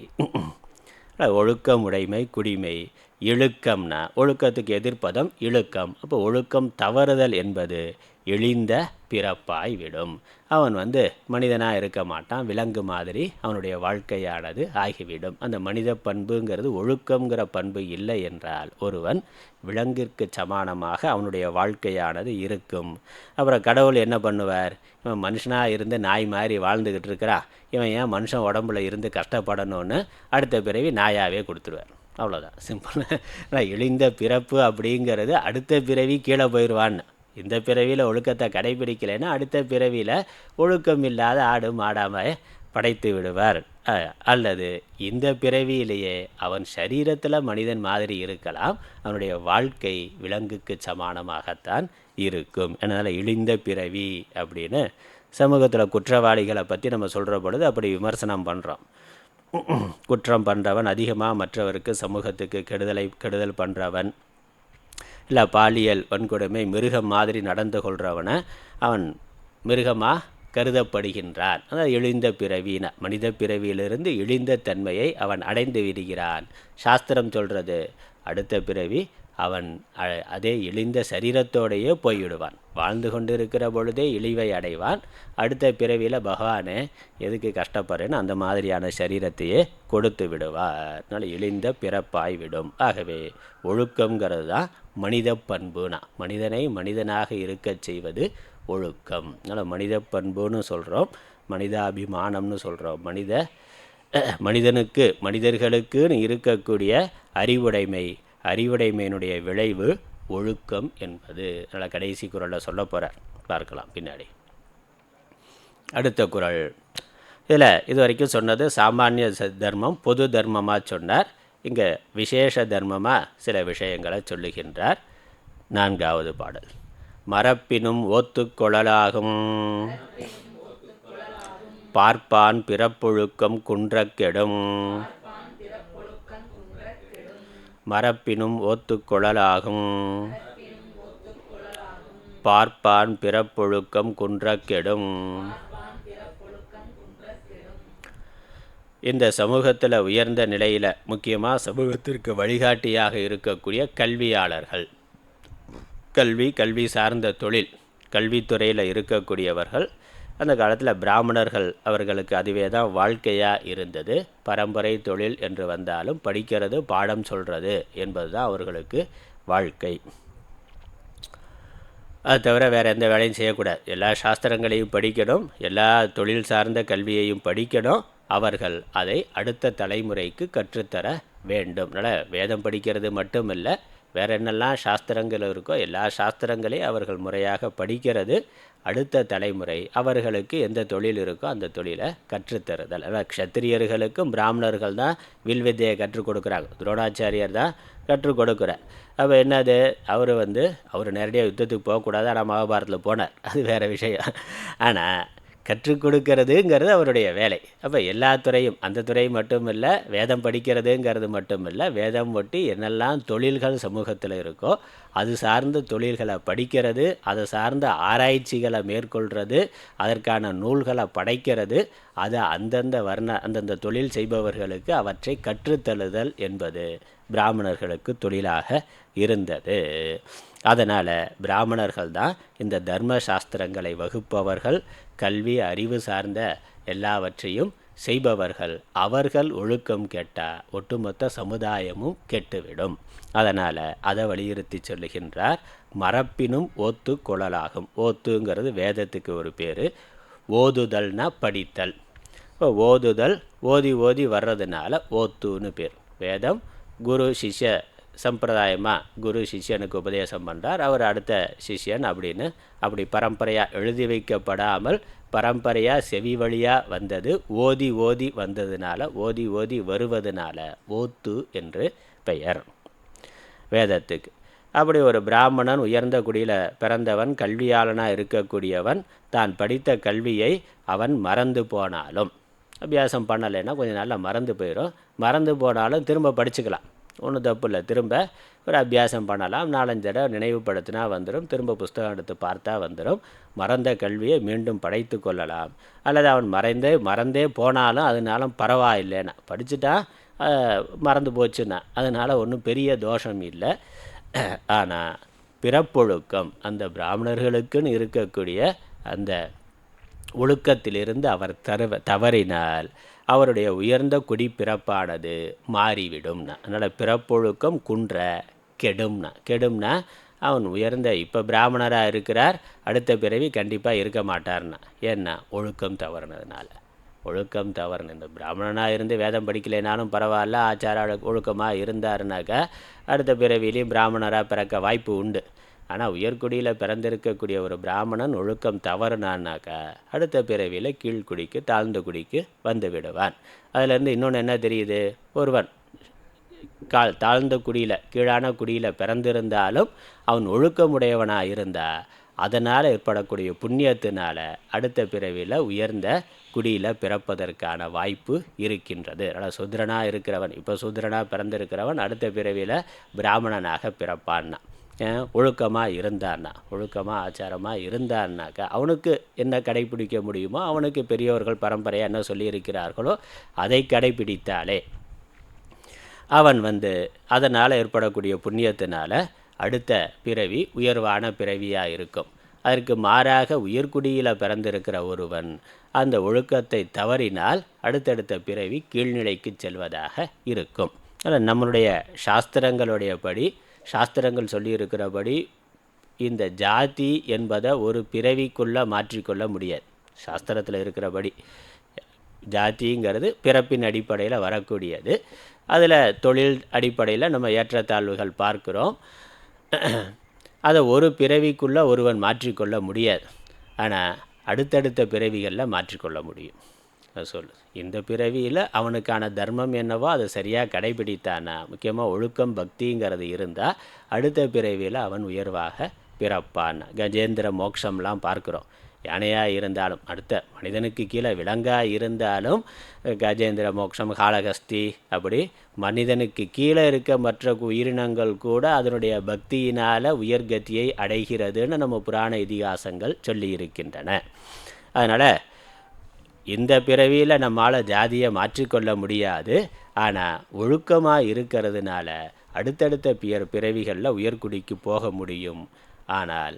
ஒழுக்கம், உடைமை, குடிமை. இழுக்கம்னா ஒழுக்கத்துக்கு எதிர்ப்பதம் இழுக்கம். அப்போ ஒழுக்கம் தவறுதல் என்பது இழிந்த பிறப்பாய் விடும். அவன் மனிதனாக இருக்க மாட்டான், விலங்கு மாதிரி அவனுடைய வாழ்க்கையானது ஆகிவிடும். அந்த மனித பண்புங்கிறது ஒழுக்கங்கிற பண்பு இல்லை என்றால் ஒருவன் விலங்கிற்கு சமானமாக அவனுடைய வாழ்க்கையானது இருக்கும். அப்புறம் கடவுள் என்ன பண்ணுவார்? இவன் மனுஷனாக இருந்து நாய் மாதிரி வாழ்ந்துக்கிட்டு இருக்கிறான், இவன் ஏன் மனுஷன் உடம்புல இருந்து கஷ்டப்படணும்னு அடுத்த பிறவி நாயாவே கொடுத்துருவார். அவ்வளோதான், சிம்பிள். ஆனால் இழிந்த பிறப்பு அப்படிங்கிறது அடுத்த பிறவி கீழே போயிடுவான்னு. இந்த பிறவியில் ஒழுக்கத்தை கடைபிடிக்கலைன்னா அடுத்த பிறவியில் ஒழுக்கம் இல்லாத ஆடு மாடாமல் படைத்து விடுவார். அல்லது இந்த பிறவியிலேயே அவன் சரீரத்தில் மனிதன் மாதிரி இருக்கலாம், அவனுடைய வாழ்க்கை விலங்குக்கு சமானமாகத்தான் இருக்கும். அதனால் இழிந்த பிறவி அப்படின்னு சமூகத்தில் குற்றவாளிகளை பற்றி நம்ம சொல்கிற பொழுது அப்படி விமர்சனம் பண்ணுறோம். குற்றம் பண்ணுறவன் அதிகமாக மற்றவருக்கு சமூகத்துக்கு கெடுதல் பண்ணுறவன், இல்லை பாலியல் வன்கொடுமை மிருகம் மாதிரி நடந்து கொள்கிறவனை அவன் மிருகமாக கருதப்படுகின்றான். அதாவது இழிந்த பிறவின மனித பிறவியிலிருந்து இழிந்த தன்மையை அவன் அடைந்து விடுகிறான். சாஸ்திரம் சொல்கிறது அடுத்த பிறவி அவன் அதே இழிந்த சரீரத்தோடையே போய்விடுவான். வாழ்ந்து கொண்டு இருக்கிற பொழுதே இழிவை அடைவான். அடுத்த பிறவியில் பகவானே எதுக்கு கஷ்டப்படுறேன்னு அந்த மாதிரியான சரீரத்தையே கொடுத்து விடுவார். அதனால் இழிந்த பிறப்பாய் விடும். ஆகவே ஒழுக்கங்கிறது தான் மனித பண்புனா, மனிதனை மனிதனாக இருக்கச் செய்வது ஒழுக்கம். அதனால் மனித பண்புன்னு சொல்கிறோம், மனிதாபிமானம்னு சொல்கிறோம். மனிதர்களுக்குன்னு இருக்கக்கூடிய அறிவுடைமையினுடைய விளைவு ஒழுக்கம் என்பது. அதனால் கடைசி குறளில் சொல்ல போகிறார், பார்க்கலாம் பின்னாடி. அடுத்த குறள். இதில் இது வரைக்கும் சொன்னது சாமானிய தர்மம், பொது தர்மமாக சொன்னார். இங்கே விசேஷ தர்மமாக சில விஷயங்களை சொல்லுகின்றார். 4வது பாடல். மரப்பினும் ஓத்துக்கொழலாகும் பார்ப்பான் பிறப்பொழுக்கம் குன்றக் கெடும். மரப்பினும் ஓத்துக்கொழலாகும் பார்ப்பான் பிறப்பொழுக்கம் குன்றக் கெடும். இந்த சமூகத்தில் உயர்ந்த நிலையில் முக்கியமாக சமூகத்திற்கு வழிகாட்டியாக இருக்கக்கூடிய கல்வியாளர்கள், கல்வி சார்ந்த தொழில், கல்வித்துறையில் இருக்கக்கூடியவர்கள், அந்த காலத்தில் பிராமணர்கள் அவர்களுக்கு அதுவே தான் வாழ்க்கையாக இருந்தது. பரம்பரை தொழில் என்று வந்தாலும் படிக்கிறது, பாடம் சொல்கிறது என்பது தான் அவர்களுக்கு வாழ்க்கை. அது தவிர வேறு எந்த வேலையும் செய்யக்கூடாது. எல்லா சாஸ்திரங்களையும் படிக்கணும், எல்லா தொழில் சார்ந்த கல்வியையும் படிக்கணும். அவர்கள் அதை அடுத்த தலைமுறைக்கு கற்றுத்தர வேண்டும். அதனால் வேதம் படிக்கிறது மட்டும் இல்லை, வேறு என்னெல்லாம் சாஸ்திரங்கள் இருக்கோ எல்லா சாஸ்திரங்களையும் அவர்கள் முறையாக படிக்கிறது. அடுத்த தலைமுறை அவர்களுக்கு எந்த தொழில் இருக்கோ அந்த தொழிலை கற்றுத்தருதல். அதாவது க்ஷத்திரியர்களுக்கும் பிராமணர்கள் தான் வில்வித்தையை கற்றுக் கொடுக்குறாங்க, துரோணாச்சாரியர் தான் கற்றுக் கொடுக்குறார். அப்போ என்னது, அவர் நேரடியாக யுத்தத்துக்கு போகக்கூடாது, ஆனால் மகாபாரத்தில் போனார், அது வேறு விஷயம். ஆனால் கற்றுக் கொடுக்கறதுங்கிறது அவருடைய வேலை. அப்போ எல்லா துறையும், அந்த துறை மட்டும் இல்லை, வேதம் படிக்கிறதுங்கிறது மட்டும் இல்லை, வேதம் ஒட்டி என்னெல்லாம் தொழில்கள் சமூகத்தில் இருக்கோ அது சார்ந்த தொழில்களை படிக்கிறது, அதை சார்ந்த ஆராய்ச்சிகளை மேற்கொள்கிறது, அதற்கான நூல்களை படைக்கிறது, அதை அந்தந்த தொழில் செய்பவர்களுக்கு அவற்றை கற்றுத்தழுதல் என்பது பிராமணர்களுக்கு தொழிலாக இருந்தது. அதனால் பிராமணர்கள் தான் இந்த தர்ம சாஸ்திரங்களை வகுப்பவர்கள், கல்வி அறிவு சார்ந்த எல்லாவற்றையும் செய்பவர்கள். அவர்கள் ஒழுக்கம் கெட்டால் ஒட்டுமொத்த சமுதாயமும் கெட்டுவிடும். அதனால் அதை வலியுறுத்தி சொல்லுகின்றார். மரப்பினும் ஓத்து கொழலாகும். ஓத்துங்கிறது வேதத்துக்கு ஒரு பேர். ஓதுதல்னா படித்தல். இப்போ ஓதுதல் ஓதி வர்றதுனால ஓத்துன்னு பேர். வேதம் குரு சிஷ்ய சம்பிரதாயமாக குரு சிஷ்யனுக்கு உபதேசம் பண்ணுறார், அவர் அடுத்த சிஷ்யன் அப்படின்னு அப்படி பரம்பரையாக எழுதி வைக்கப்படாமல் பரம்பரையாக செவி வழியாக வந்தது. ஓதி வந்ததுனால, ஓதி வருவதனால ஓத்து என்று பெயர் வேதத்துக்கு. அப்படி ஒரு பிராமணன் உயர்ந்த குடியில் பிறந்தவன், கல்வியாளனாக இருக்கக்கூடியவன், தான் படித்த கல்வியை அவன் மறந்து போனாலும், அபியாசம் பண்ணலைன்னா கொஞ்சம் நாளில் மறந்து போயிடும். மறந்து போனாலும் திரும்ப படிச்சுக்கலாம், ஒன்றும் தப்பு இல்லை. திரும்ப ஒரு அபியாசம் பண்ணலாம், 4-5 தடவை நினைவுபடுத்தினா வந்துடும், திரும்ப புஸ்தகம் எடுத்து பார்த்தா வந்துடும். மறந்த கல்வியை மீண்டும் படைத்து கொள்ளலாம். அல்லது அவன் மறந்தே போனாலும் அதனாலும் பரவாயில்லைன்னா, படிச்சுட்டா மறந்து போச்சுன்னா அதனால் ஒன்றும் பெரிய தோஷம் இல்லை. ஆனால் பிறப்பொழுக்கம், அந்த பிராமணர்களுக்குன்னு இருக்கக்கூடிய அந்த ஒழுக்கத்திலிருந்து அவர் தவறினால் அவருடைய உயர்ந்த குடிப்பிறப்பானது மாறிவிடும்னா. அதனால் பிறப்பொழுக்கம் குன்ற கெடும்னா அவன் உயர்ந்த இப்போ பிராமணராக இருக்கிறார், அடுத்த பிறவி கண்டிப்பாக இருக்க மாட்டார்னா. ஏன்னா ஒழுக்கம் தவறுனதுனால. ஒழுக்கம் தவறுன்னு. இந்த பிராமணனாக இருந்து வேதம் படிக்கலைனாலும் பரவாயில்ல, ஆச்சார ஒழுக்கமாக இருந்தாருனாக்கா அடுத்த பிறவிலையும் பிராமணராக பிறக்க வாய்ப்பு உண்டு. ஆனால் உயர்குடியில் பிறந்திருக்கக்கூடிய ஒரு பிராமணன் ஒழுக்கம் தவறுனான்னாக்கா அடுத்த பிறவியில் கீழ்குடிக்கு தாழ்ந்த குடிக்கு வந்து விடுவான். அதிலேருந்து இன்னொன்று என்ன தெரியுது, ஒருவன் தாழ்ந்த குடியில் கீழான குடியில் பிறந்திருந்தாலும் அவன் ஒழுக்கமுடையவனாக இருந்தால் அதனால் ஏற்படக்கூடிய புண்ணியத்தினால் அடுத்த பிறவியில் உயர்ந்த குடியில் பிறப்பதற்கான வாய்ப்பு இருக்கின்றது. அதனால் சூத்திரனாக இருக்கிறவன், இப்போ சூத்திரனாக பிறந்திருக்கிறவன் அடுத்த பிறவியில் பிராமணனாக பிறப்பான்னா, ஒழுக்கமாக இருந்தான்னா, ஒழுக்கமாக ஆச்சாரமாக இருந்தான்னாக்கா அவனுக்கு என்ன கடைப்பிடிக்க முடியுமோ, அவனுக்கு பெரியவர்கள் பரம்பரையாக என்ன சொல்லியிருக்கிறார்களோ அதை கடைப்பிடித்தாலே அவன் அதனால் ஏற்படக்கூடிய புண்ணியத்தினால் அடுத்த பிறவி உயர்வான பிறவியாக இருக்கும். அதற்கு மாறாக உயர்குடியில் பிறந்திருக்கிற ஒருவன் அந்த ஒழுக்கத்தை தவறினால் அடுத்தடுத்த பிறவி கீழ்நிலைக்கு செல்வதாக இருக்கும். ஆனால் நம்மளுடைய சாஸ்திரங்களுடைய படி, சாஸ்திரங்கள் சொல்லியிருக்கிறபடி இந்த ஜாதி என்பதை ஒரு பிறவிக்குள்ளே மாற்றிக்கொள்ள முடியாது. சாஸ்திரத்தில் இருக்கிறபடி ஜாதிங்கிறது பிறப்பின் அடிப்படையில் வரக்கூடியது. அதில் தொழில் அடிப்படையில் நம்ம ஏற்றத்தாழ்வுகள் பார்க்குறோம். அதை ஒரு பிறவிக்குள்ளே ஒருவன் மாற்றிக்கொள்ள முடியாது. ஆனால் அடுத்தடுத்த பிறவிகளில் மாற்றிக்கொள்ள முடியும். சொல்லு, இந்த பிறவியில் அவனுக்கான தர்மம் என்னவோ அதை சரியாக கடைபிடித்தானா, முக்கியமாக ஒழுக்கம் பக்திங்கிறது இருந்தால் அடுத்த பிறவியில் அவன் உயர்வாக பிறப்பான். கஜேந்திர மோட்சம்லாம் பார்க்குறோம். யானையாக இருந்தாலும், அடுத்த மனிதனுக்கு கீழே விலங்காக இருந்தாலும் கஜேந்திர மோட்சம், காளகஸ்தி, அப்படி மனிதனுக்கு கீழே இருக்க மற்ற உயிரினங்கள் கூட அதனுடைய பக்தியினால் உயர்கத்தியை அடைகிறதுன்னு நம்ம புராண இதிகாசங்கள் சொல்லியிருக்கின்றன. அதனால் இந்த பிறவியில் நம்மால் ஜாதியை மாற்றிக்கொள்ள முடியாது. ஆனால் ஒழுக்கமாக இருக்கிறதுனால அடுத்தடுத்த பிறவிகளில் உயர்குடிக்கு போக முடியும். ஆனால்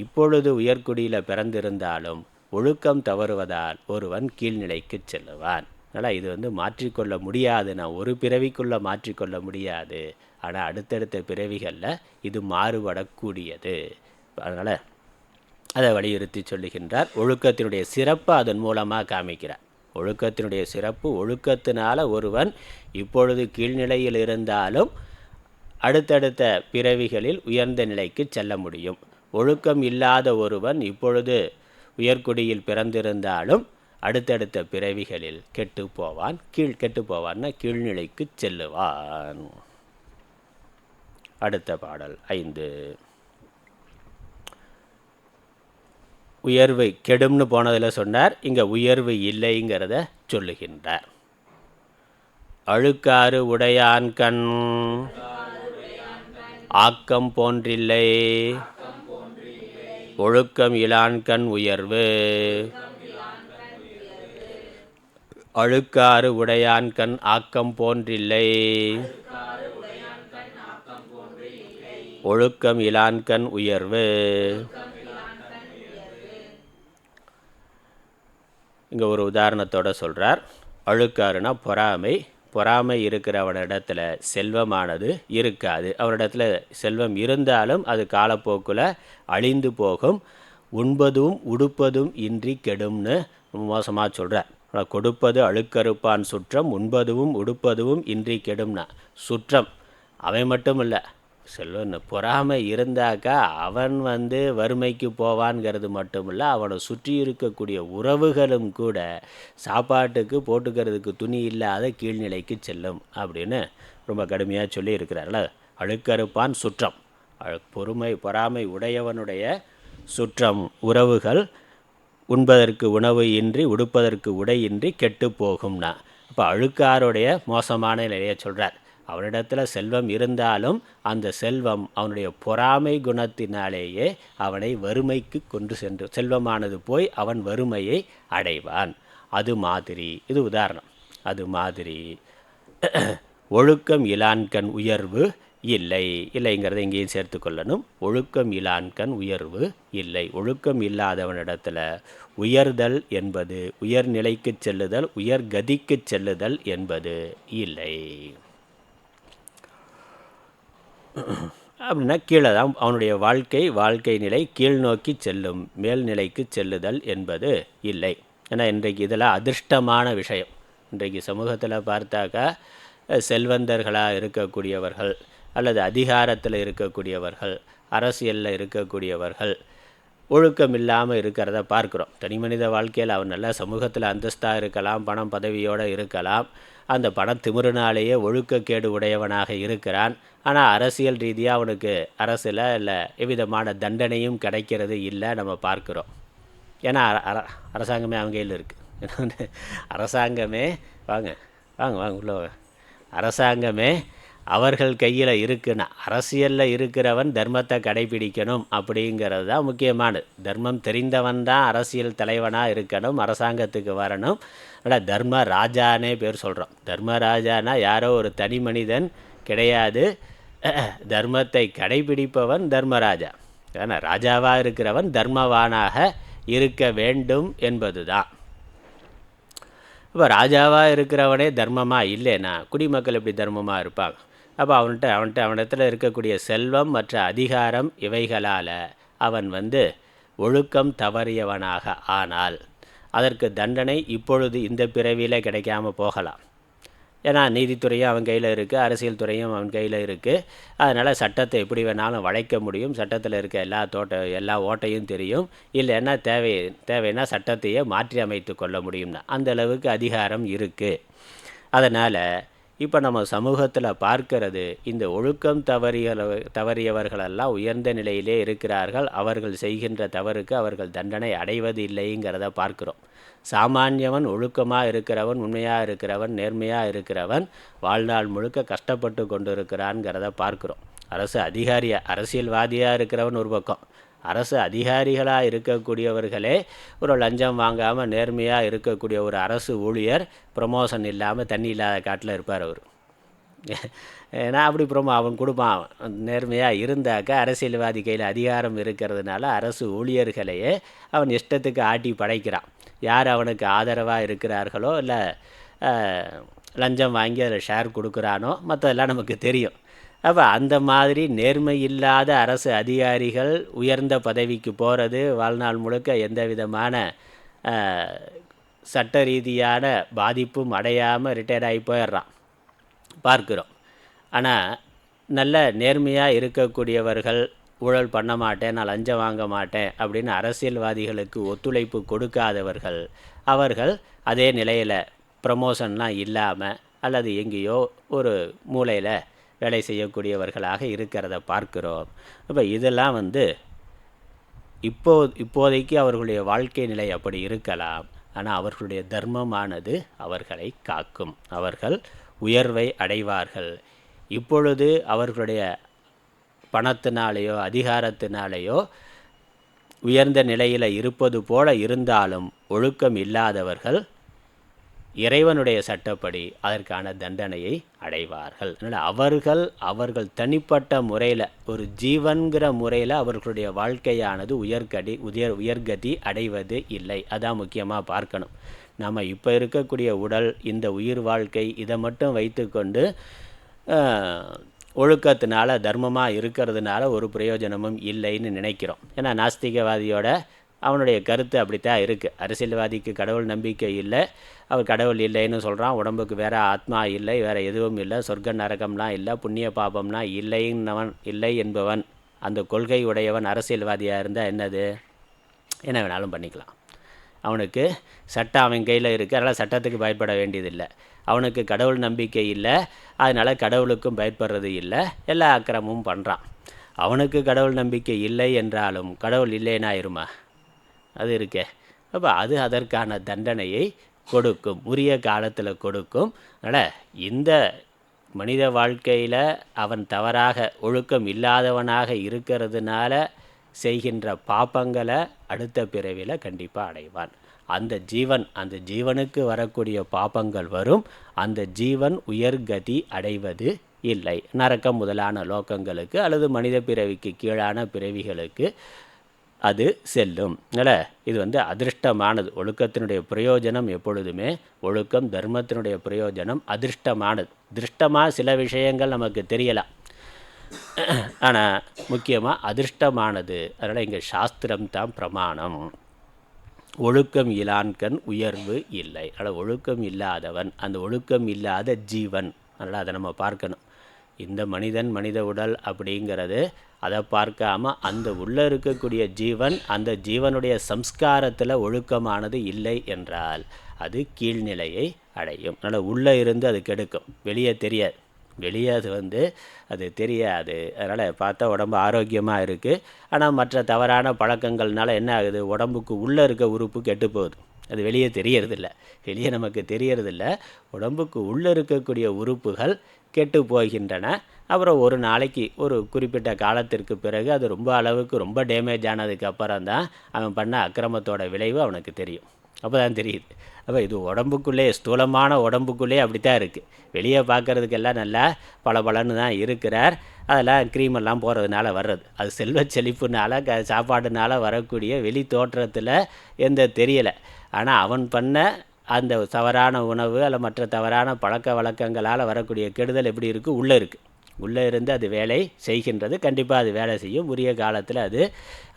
இப்பொழுது உயர்குடியில் பிறந்திருந்தாலும் ஒழுக்கம் தவறுவதால் ஒருவன் கீழ்நிலைக்கு செல்லுவான். அதனால் இது மாற்றிக்கொள்ள முடியாது. நான் ஒரு பிறவிக்குள்ளே மாற்றிக்கொள்ள முடியாது. ஆனால் அடுத்தடுத்த பிறவிகளில் இது மாறுபடக்கூடியது. அதனால் அதை வலியுறுத்தி சொல்லுகின்றார். ஒழுக்கத்தினுடைய சிறப்பு அதன் மூலமாக காமிக்கிறார். ஒழுக்கத்தினுடைய சிறப்பு, ஒழுக்கத்தினால் ஒருவன் இப்பொழுது கீழ்நிலையில் இருந்தாலும் அடுத்தடுத்த பிறவிகளில் உயர்ந்த நிலைக்கு செல்ல முடியும். ஒழுக்கம் இல்லாத ஒருவன் இப்பொழுது உயர்குடியில் பிறந்திருந்தாலும் அடுத்தடுத்த பிறவிகளில் கெட்டு போவான்னா கீழ்நிலைக்கு செல்லுவான். அடுத்த பாடல் 5. உயர்வு கெடும்னு போனதில் சொன்னார், இங்கே உயர்வு இல்லைங்கிறத சொல்லுகின்றார். அழுக்காறு உடையான் கண் ஆக்கம் போன்றில்லை, ஒழுக்கம் இலான்கண் உயர்வு. அழுக்காறு உடையான் கண் ஆக்கம் போன்றில்லை, ஒழுக்கம் இலான்கண் உயர்வு. இங்கே ஒரு உதாரணத்தோடு சொல்கிறார். அழுக்காருனா பொறாமை இருக்கிறவனிடத்தில் செல்வமானது இருக்காது. அவனிடத்தில் செல்வம் இருந்தாலும் அது காலப்போக்கில் அழிந்து போகும். உண்பதும் உடுப்பதும் இன்றி கெடும்னு மோசமாக சொல்கிறார். கொடுப்பது அழுக்கறுப்பான் சுற்றம், உண்பதும் உடுப்பதும் இன்றி கெடும்னா சுற்றம் அவன் மட்டும் இல்லை, செல்வன் பொறாமை இருந்தாக்கா அவன் வறுமைக்கு போவான்ங்கிறது மட்டும் இல்லை, அவனை சுற்றி இருக்கக்கூடிய உறவுகளும் கூட சாப்பாட்டுக்கு போட்டுக்கிறதுக்கு துணி இல்லாத கீழ்நிலைக்கு செல்லும் அப்படின்னு ரொம்ப கடுமையாக சொல்லி இருக்கிறார்ல. அழுக்கறுப்பான் சுற்றம், பொறாமை உடையவனுடைய சுற்றம் உறவுகள் உண்பதற்கு உணவு இன்றி உடுப்பதற்கு உடை இன்றி கெட்டு போகும்னா. அப்போ அழுக்காருடைய மோசமான நிலையை சொல்கிறார். அவனிடத்தில் செல்வம் இருந்தாலும் அந்த செல்வம் அவனுடைய பொறாமை குணத்தினாலேயே அவனை வறுமைக்கு கொண்டு சென்று, செல்வமானது போய் அவன் வறுமையை அடைவான். அது மாதிரி, இது உதாரணம், அது மாதிரி ஒழுக்கம் இலான்கண் உயர்வு இல்லைங்கிறத இங்கேயும் சேர்த்து கொள்ளணும். ஒழுக்கம் இலான்கண் உயர்வு இல்லை. ஒழுக்கம் இல்லாதவனிடத்தில் உயர்தல் என்பது, உயர்நிலைக்கு செல்லுதல், உயர்கதிக்கு செல்லுதல் என்பது இல்லை. அப்படின்னா கீழே தான் அவனுடைய வாழ்க்கை நிலை கீழ் நோக்கி செல்லும், மேல்நிலைக்கு செல்லுதல் என்பது இல்லை. ஏன்னா இன்றைக்கு இதெல்லாம் அதிர்ஷ்டமான விஷயம். இன்றைக்கு சமூகத்தில் பார்த்தாக்கா செல்வந்தர்களாக இருக்கக்கூடியவர்கள் அல்லது அதிகாரத்தில் இருக்கக்கூடியவர்கள், அரசியலில் இருக்கக்கூடியவர்கள் ஒழுக்கம் இல்லாமல் இருக்கிறத பார்க்குறோம். தனி மனித வாழ்க்கையில் அவன் நல்லா சமூகத்தில் அந்தஸ்தாக இருக்கலாம், பணம் பதவியோடு இருக்கலாம், அந்த பணம் திமிருனாலேயே ஒழுக்கக்கேடு உடையவனாக இருக்கிறான். ஆனால் அரசியல் ரீதியாக அவனுக்கு அரசில் இல்லை எவ்விதமான தண்டனையும் கிடைக்கிறது இல்லை, நம்ம பார்க்குறோம். ஏன்னா அரசாங்கமே அவங்க கையில் இருக்குது. அரசாங்கமே வாங்க வாங்க வாங்க உள்ள அரசாங்கமே அவர்கள் கையில் இருக்குன்னா, அரசியலில் இருக்கிறவன் தர்மத்தை கடைபிடிக்கணும் அப்படிங்கிறது தான் முக்கியமானது. தர்மம் தெரிந்தவன் தான் அரசியல் தலைவனாக இருக்கணும், அரசாங்கத்துக்கு வரணும். ஆனால் தர்ம ராஜானே பேர் சொல்கிறோம். தர்மராஜானா யாரோ ஒரு தனி மனிதன் கிடையாது, தர்மத்தை கடைபிடிப்பவன் தர்மராஜா. ஏன்னா ராஜாவாக இருக்கிறவன் தர்மவானாக இருக்க வேண்டும் என்பது தான். இப்போ ராஜாவாக இருக்கிறவனே தர்மமாக இல்லைன்னா குடிமக்கள் எப்படி தர்மமாக இருப்பாங்க? அப்போ அவனிடத்தில் இருக்கக்கூடிய செல்வம் மற்ற அதிகாரம் இவைகளால் அவன் ஒழுக்கம் தவறியவனாக ஆனால் அதற்கு தண்டனை இப்பொழுது இந்த பிறவியில் கிடைக்காம போகலாம். ஏன்னா நீதித்துறையும் அவன் கையில் இருக்குது, அரசியல் துறையும் அவன் கையில் இருக்குது. அதனால் சட்டத்தை எப்படி வேணாலும் வளைக்க முடியும். சட்டத்தில் இருக்க எல்லா ஓட்டையும் தெரியும். இல்லைன்னா தேவைன்னா சட்டத்தையே மாற்றி அமைத்து கொள்ள முடியும்னா அந்த அளவுக்கு அதிகாரம் இருக்குது. அதனால் இப்போ நம்ம சமூகத்தில் பார்க்கறது இந்த ஒழுக்கம் தவறியவர்களெல்லாம் உயர்ந்த நிலையிலே இருக்கிறார்கள். அவர்கள் செய்கின்ற தவறுக்கு அவர்கள் தண்டனை அடைவது இல்லைங்கிறத பார்க்குறோம். சாமானியவன் ஒழுக்கமாக இருக்கிறவன், உண்மையாக இருக்கிறவன், நேர்மையாக இருக்கிறவன் வாழ்நாள் முழுக்க கஷ்டப்பட்டு கொண்டு இருக்கிறான்ங்கிறத பார்க்குறோம். அரசியல்வாதியாக இருக்கிறவன் ஒரு பக்கம், அரசு அதிகாரிகளாக இருக்கக்கூடியவர்களே ஒரு லஞ்சம் வாங்காமல் நேர்மையாக இருக்கக்கூடிய ஒரு அரசு ஊழியர் ப்ரமோஷன் இல்லாமல் தண்ணி இல்லாத காட்டில் இருப்பார் அவர். ஏன்னா அப்படி அவன் கொடுப்பான். நேர்மையாக இருந்தாக்க அரசியல்வாதி கையில் அதிகாரம் இருக்கிறதுனால அரசு ஊழியர்களையே அவன் இஷ்டத்துக்கு ஆட்டி படைக்கிறான். யார் அவனுக்கு ஆதரவாக இருக்கிறார்களோ இல்லை லஞ்சம் வாங்கி அதில் ஷேர் கொடுக்குறானோ மற்றதெல்லாம் நமக்கு தெரியும். அப்போ அந்த மாதிரி நேர்மை இல்லாத அரசு அதிகாரிகள் உயர்ந்த பதவிக்கு போகிறது, வாழ்நாள் முழுக்க எந்த விதமான சட்ட ரீதியான பாதிப்பும் அடையாமல் ரிட்டையர்ட் ஆகி போயிடுறான் பார்க்குறோம். ஆனால் நல்ல நேர்மையாக இருக்கக்கூடியவர்கள் ஊழல் பண்ண மாட்டேன், நான் லஞ்சம் வாங்க மாட்டேன் அப்படின்னு அரசியல்வாதிகளுக்கு ஒத்துழைப்பு கொடுக்காதவர்கள், அவர்கள் அதே நிலையில் ப்ரமோஷன்லாம் இல்லாமல் அல்லது எங்கேயோ ஒரு மூலையில் வேலை செய்யக்கூடியவர்களாக இருக்கிறத பார்க்குறோம். இப்போ இதெல்லாம் இப்போதைக்கு அவர்களுடைய வாழ்க்கை நிலை அப்படி இருக்கலாம். ஆனால் அவர்களுடைய தர்மமானது அவர்களை காக்கும். அவர்கள் உயர்வை அடைவார்கள். இப்பொழுது அவர்களுடைய பணத்தினாலேயோ அதிகாரத்தினாலேயோ உயர்ந்த நிலையில் இருப்பது போல இருந்தாலும் ஒழுக்கம் இல்லாதவர்கள் இறைவனுடைய சட்டப்படி அதற்கான தண்டனையை அடைவார்கள். அதனால் அவர்கள் தனிப்பட்ட முறையில் ஒரு ஜீவன்கிற முறையில் அவர்களுடைய வாழ்க்கையானது உயர்கதி அடைவது இல்லை. அதான் முக்கியமாக பார்க்கணும். நம்ம இப்போ இருக்கக்கூடிய உடல், இந்த உயிர் வாழ்க்கை, இதை மட்டும் வைத்துக்கொண்டு ஒழுக்கத்தினால தர்மமாக இருக்கிறதுனால ஒரு பிரயோஜனமும் இல்லைன்னு நினைக்கிறோம். ஏன்னா நாஸ்திகவாதியோட அவனுடைய கருத்து அப்படித்தான் இருக்குது. அரசியல்வாதிக்கு கடவுள் நம்பிக்கை இல்லை, அவர் கடவுள் இல்லைன்னு சொல்கிறான். உடம்புக்கு வேறு ஆத்மா இல்லை, வேறு எதுவும் இல்லை, சொர்க்க நரகம்லாம் இல்லை, புண்ணிய பாபம்னா இல்லை என்பவன், அந்த கொள்கை உடையவன் அரசியல்வாதியாக இருந்தால் என்னது, என்ன வேணாலும் பண்ணிக்கலாம். அவனுக்கு சட்டம் அவன் கையில் இருக்குது, அதனால் சட்டத்துக்கு பயப்பட வேண்டியதில்லை. அவனுக்கு கடவுள் நம்பிக்கை இல்லை, அதனால் கடவுளுக்கும் பயப்படுறது இல்லை, எல்லா அக்கிரமும் பண்ணுறான். அவனுக்கு கடவுள் நம்பிக்கை இல்லை என்றாலும் கடவுள் இல்லைன்னா இருமா, அது இருக்கே. அப்போ அது அதற்கான தண்டனையை கொடுக்கும், உரிய காலத்தில் கொடுக்கும். அதனால் இந்த மனித வாழ்க்கையில் அவன் தவறாக ஒழுக்கம் இல்லாதவனாக இருக்கிறதுனால செய்கின்ற பாப்பங்களை அடுத்த பிறவியில் கண்டிப்பாக அடைவான். அந்த ஜீவனுக்கு வரக்கூடிய பாப்பங்கள் வரும். அந்த ஜீவன் உயர்கதி அடைவது இல்லை. நரக்கம் முதலான லோகங்களுக்கு அல்லது மனித பிறவிக்கு கீழான பிறவிகளுக்கு அது செல்லும். அதனால் இது அதிருஷ்டமானது. ஒழுக்கத்தினுடைய பிரயோஜனம் எப்பொழுதுமே, ஒழுக்கம் தர்மத்தினுடைய பிரயோஜனம் அதிருஷ்டமானது. திருஷ்டமாக சில விஷயங்கள் நமக்கு தெரியலாம், ஆனால் முக்கியமாக அதிருஷ்டமானது. அதனால் இங்கே சாஸ்திரம் தான் பிரமாணம். ஒழுக்கம் இலான்கண் உயர்வு இல்லை. அதனால் ஒழுக்கம் இல்லாதவன், அந்த ஒழுக்கம் இல்லாத ஜீவன், அதனால் அதை நம்ம பார்க்கணும். இந்த மனித உடல் அப்படிங்கிறது அதை பார்க்காம அந்த உள்ளே இருக்கக்கூடிய ஜீவன், அந்த ஜீவனுடைய சம்ஸ்காரத்தில் ஒழுக்கமானது இல்லை என்றால் அது கீழ்நிலையை அடையும். அதனால் உள்ளே இருந்து அது கெடுக்கும், வெளியே தெரியாது. வெளியே அது தெரியாது. அதனால் பார்த்தா உடம்பு ஆரோக்கியமாக இருக்குது. ஆனால் மற்ற தவறான பழக்கங்கள்னால என்ன ஆகுது, உடம்புக்கு உள்ளே இருக்க உறுப்பு கெட்டு போகுது. அது வெளியே தெரியறதில்ல, வெளியே நமக்கு தெரியறதில்ல. உடம்புக்கு உள்ளே இருக்கக்கூடிய உறுப்புகள் கெட்டு போகின்றன. அப்புறம் ஒரு நாளைக்கு ஒரு குறிப்பிட்ட காலத்திற்கு பிறகு அது ரொம்ப அளவுக்கு ரொம்ப டேமேஜ் ஆனதுக்கு அப்புறம் தான் அவன் பண்ண அக்கிரமத்தோட விளைவு அவனுக்கு தெரியும். அப்போ தான் தெரியுது. அப்போ இது உடம்புக்குள்ளே, ஸ்தூலமான உடம்புக்குள்ளே அப்படி தான் இருக்குது. வெளியே பார்க்குறதுக்கெல்லாம் நல்லா பளபளன்னு தான் இருக்கிறார். அதெல்லாம் க்ரீமெல்லாம் போகிறதுனால வர்றது, அது செல்வ செழிப்புனால சாப்பாடுனால வரக்கூடிய வெளி தோற்றத்தில் எந்த தெரியலை. ஆனால் அவன் பண்ண அந்த தவறான உணவு அல்ல மற்ற தவறான பழக்க வழக்கங்களால் வரக்கூடிய கெடுதல் எப்படி இருக்குது, உள்ளே இருக்குது. உள்ளே இருந்து அது வேலை செய்கின்றது. கண்டிப்பாக அது வேலை செய்யும். உரிய காலத்தில் அது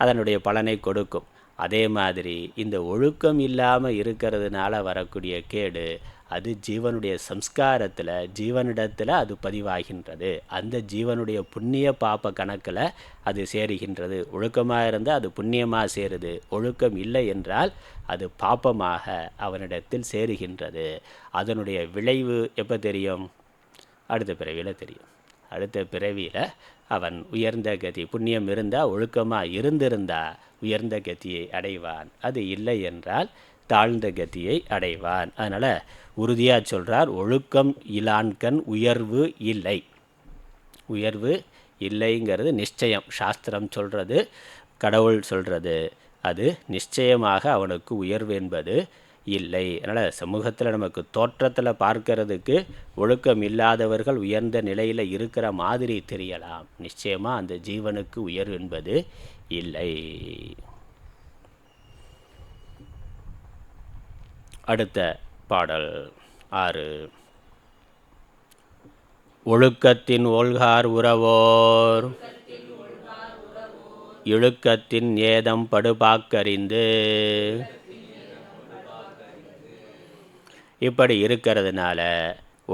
அதனுடைய பலனை கொடுக்கும். அதே மாதிரி இந்த ஒழுக்கம் இல்லாமல் இருக்கிறதுனால வரக்கூடிய கேடு அது ஜீவனுடைய சம்ஸ்காரத்தில், ஜீவனிடத்தில் அது பதிவாகின்றது. அந்த ஜீவனுடைய புண்ணிய பாப்ப கணக்கில் அது சேருகின்றது. ஒழுக்கமாக இருந்தால் அது புண்ணியமாக சேருது. ஒழுக்கம் இல்லை என்றால் அது பாப்பமாக அவனிடத்தில் சேருகின்றது. அதனுடைய விளைவு எப்போ தெரியும், அடுத்த பிறவியில் தெரியும். அடுத்த பிறவியில் அவன் உயர்ந்த கதி, புண்ணியம் இருந்தால், ஒழுக்கமாக இருந்திருந்தால் உயர்ந்த கதியை அடைவான். அது இல்லை என்றால் தாழ்ந்த கதியை அடைவான். அதனால் உறுதியாக சொல்கிறார், ஒழுக்கம் இலான்கண் உயர்வு இல்லை. உயர்வு இல்லைங்கிறது நிச்சயம். சாஸ்திரம் சொல்கிறது, கடவுள் சொல்கிறது, அது நிச்சயமாக அவனுக்கு உயர்வு என்பது இல்லை. அதனால் சமூகத்தில் நமக்கு தோற்றத்தில் பார்க்கறதுக்கு ஒழுக்கம் இல்லாதவர்கள் உயர்ந்த நிலையில் இருக்கிற மாதிரி தெரியலாம். நிச்சயமாக அந்த ஜீவனுக்கு உயர்வு என்பது இல்லை. அடுத்த பாடல் 6. ஒழுக்கத்தின் ஒல்கார் உறவோர் இழுக்கத்தின் ஏதம் படுபாக்கறிந்து. இப்படி இருக்கிறதுனால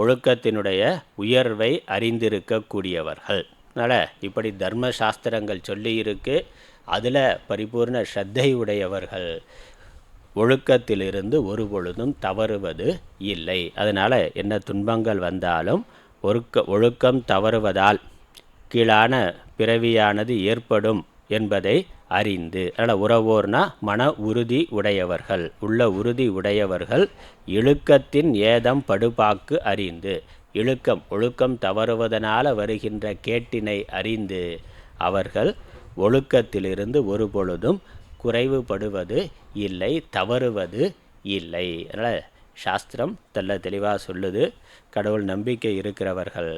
ஒழுக்கத்தினுடைய உயர்வை அறிந்திருக்கக்கூடியவர்கள். அதனால் இப்படி தர்ம சாஸ்திரங்கள் சொல்லியிருக்கு. அதில் பரிபூர்ண ஸ்ரத்தை உடையவர்கள் ஒழுக்கத்திலிருந்து ஒரு பொழுதும் தவறுவது இல்லை. அதனால் என்ன துன்பங்கள் வந்தாலும் ஒழுக்கம் தவறுவதால் கீழான பிறவியானது ஏற்படும் என்பதை அறிந்து. அதனால் உறவோர்னா மன உறுதி உடையவர்கள், உள்ள உறுதி உடையவர்கள் இழுக்கத்தின் ஏதம் படுபாக்கு அறிந்து. ஒழுக்கம் தவறுவதனால் வருகின்ற கேட்டினை அறிந்து அவர்கள் ஒழுக்கத்திலிருந்து ஒரு பொழுதும் குறைவுபடுவது இல்லை, தவறுவது இல்லை. அதனால் சாஸ்திரம் தெளிவாக சொல்லுது, கடவுள் நம்பிக்கை இருக்கிறவர்கள்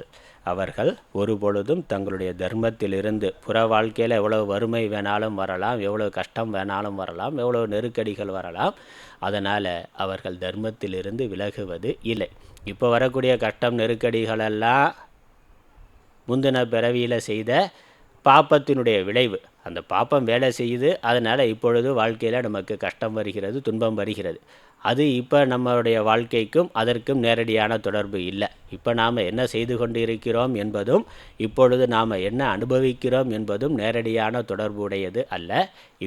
அவர்கள் ஒரு பொழுதும் தங்களுடைய தர்மத்திலிருந்து, புற வாழ்க்கையில் எவ்வளோ வறுமை வேணாலும் வரலாம், எவ்வளோ கஷ்டம் வேணாலும் வரலாம், எவ்வளோ நெருக்கடிகள் வரலாம், அதனால் அவர்கள் தர்மத்திலிருந்து விலகுவது இல்லை. இப்போ வரக்கூடிய கஷ்டம் நெருக்கடிகளெல்லாம் முந்தின பிறவியில் செய்த பாப்பத்தினுடைய விளைவு. அந்த பாப்பம் வேலை செய்யுது. அதனால் இப்பொழுது வாழ்க்கையில் நமக்கு கஷ்டம் வருகிறது, துன்பம் வருகிறது. அது இப்போ நம்மளுடைய வாழ்க்கைக்கும் அதற்கும் நேரடியான தொடர்பு இல்லை. இப்போ நாம் என்ன செய்து கொண்டு இருக்கிறோம் என்பதும் இப்பொழுது நாம் என்ன அனுபவிக்கிறோம் என்பதும் நேரடியான தொடர்பு உடையது அல்ல.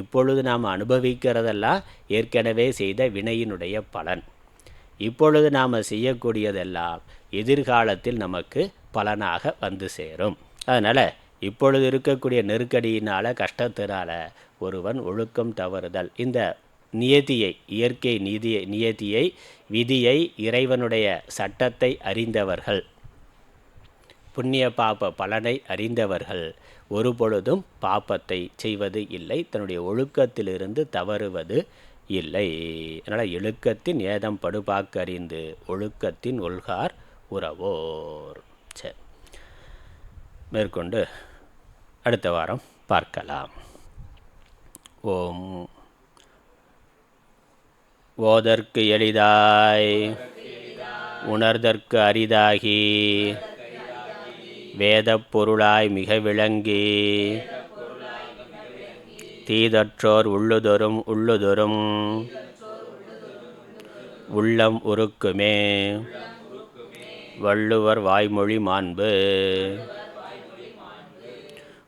இப்பொழுது நாம் அனுபவிக்கிறதெல்லாம் ஏற்கனவே செய்த வினையினுடைய பலன். இப்பொழுது நாம் செய்யக்கூடியதெல்லாம் எதிர்காலத்தில் நமக்கு பலனாக வந்து சேரும். அதனால் இப்பொழுது இருக்கக்கூடிய நெருக்கடியினால், கஷ்டத்தினால் ஒருவன் ஒழுக்கம் தவறுதல், இந்த நியதியை, இயற்கை நியதியை, விதியை, இறைவனுடைய சட்டத்தை அறிந்தவர்கள், புண்ணிய பாப பலனை அறிந்தவர்கள் ஒரு பொழுதும் பாப்பத்தை செய்வது இல்லை, தன்னுடைய ஒழுக்கத்திலிருந்து தவறுவது இல்லை. அதனால் இழுக்கத்தின் ஏதம் படுபாக்கு அறிந்து ஒழுக்கத்தின் ஒல்கார் உறவோர். சரி, மேற்கொண்டு அடுத்த வாரம் பார்க்கலாம். ஓம். ஓதற்கு எளிதாய் உணர்தற்கு அரிதாகி வேதப் பொருளாய் மிக விளங்கி தீதற்றோர் உள்ளுதொரும் உள்ளுதொரும் உள்ளம் உருக்குமே. வள்ளுவர் வாய்மொழி மாண்பு.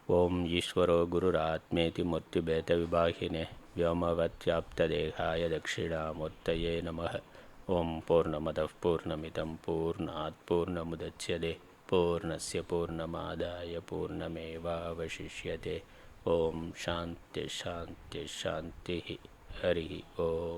ஓம் ஈஸ்வரோ குருராத்மேதி மூர்த்திபேத விபாகினே व्योमवत्याप्तदेहाय दक्षिणामूर्तये नमः. ओं पूर्णमदः पूर्णमिदं पूर्णात् पूर्णमुदच्यते पूर्णस्य पूर्णमादाय पूर्णमेवावशिष्यते. ओं शान्ति शान्ति शान्तिः. हरिः ओम्.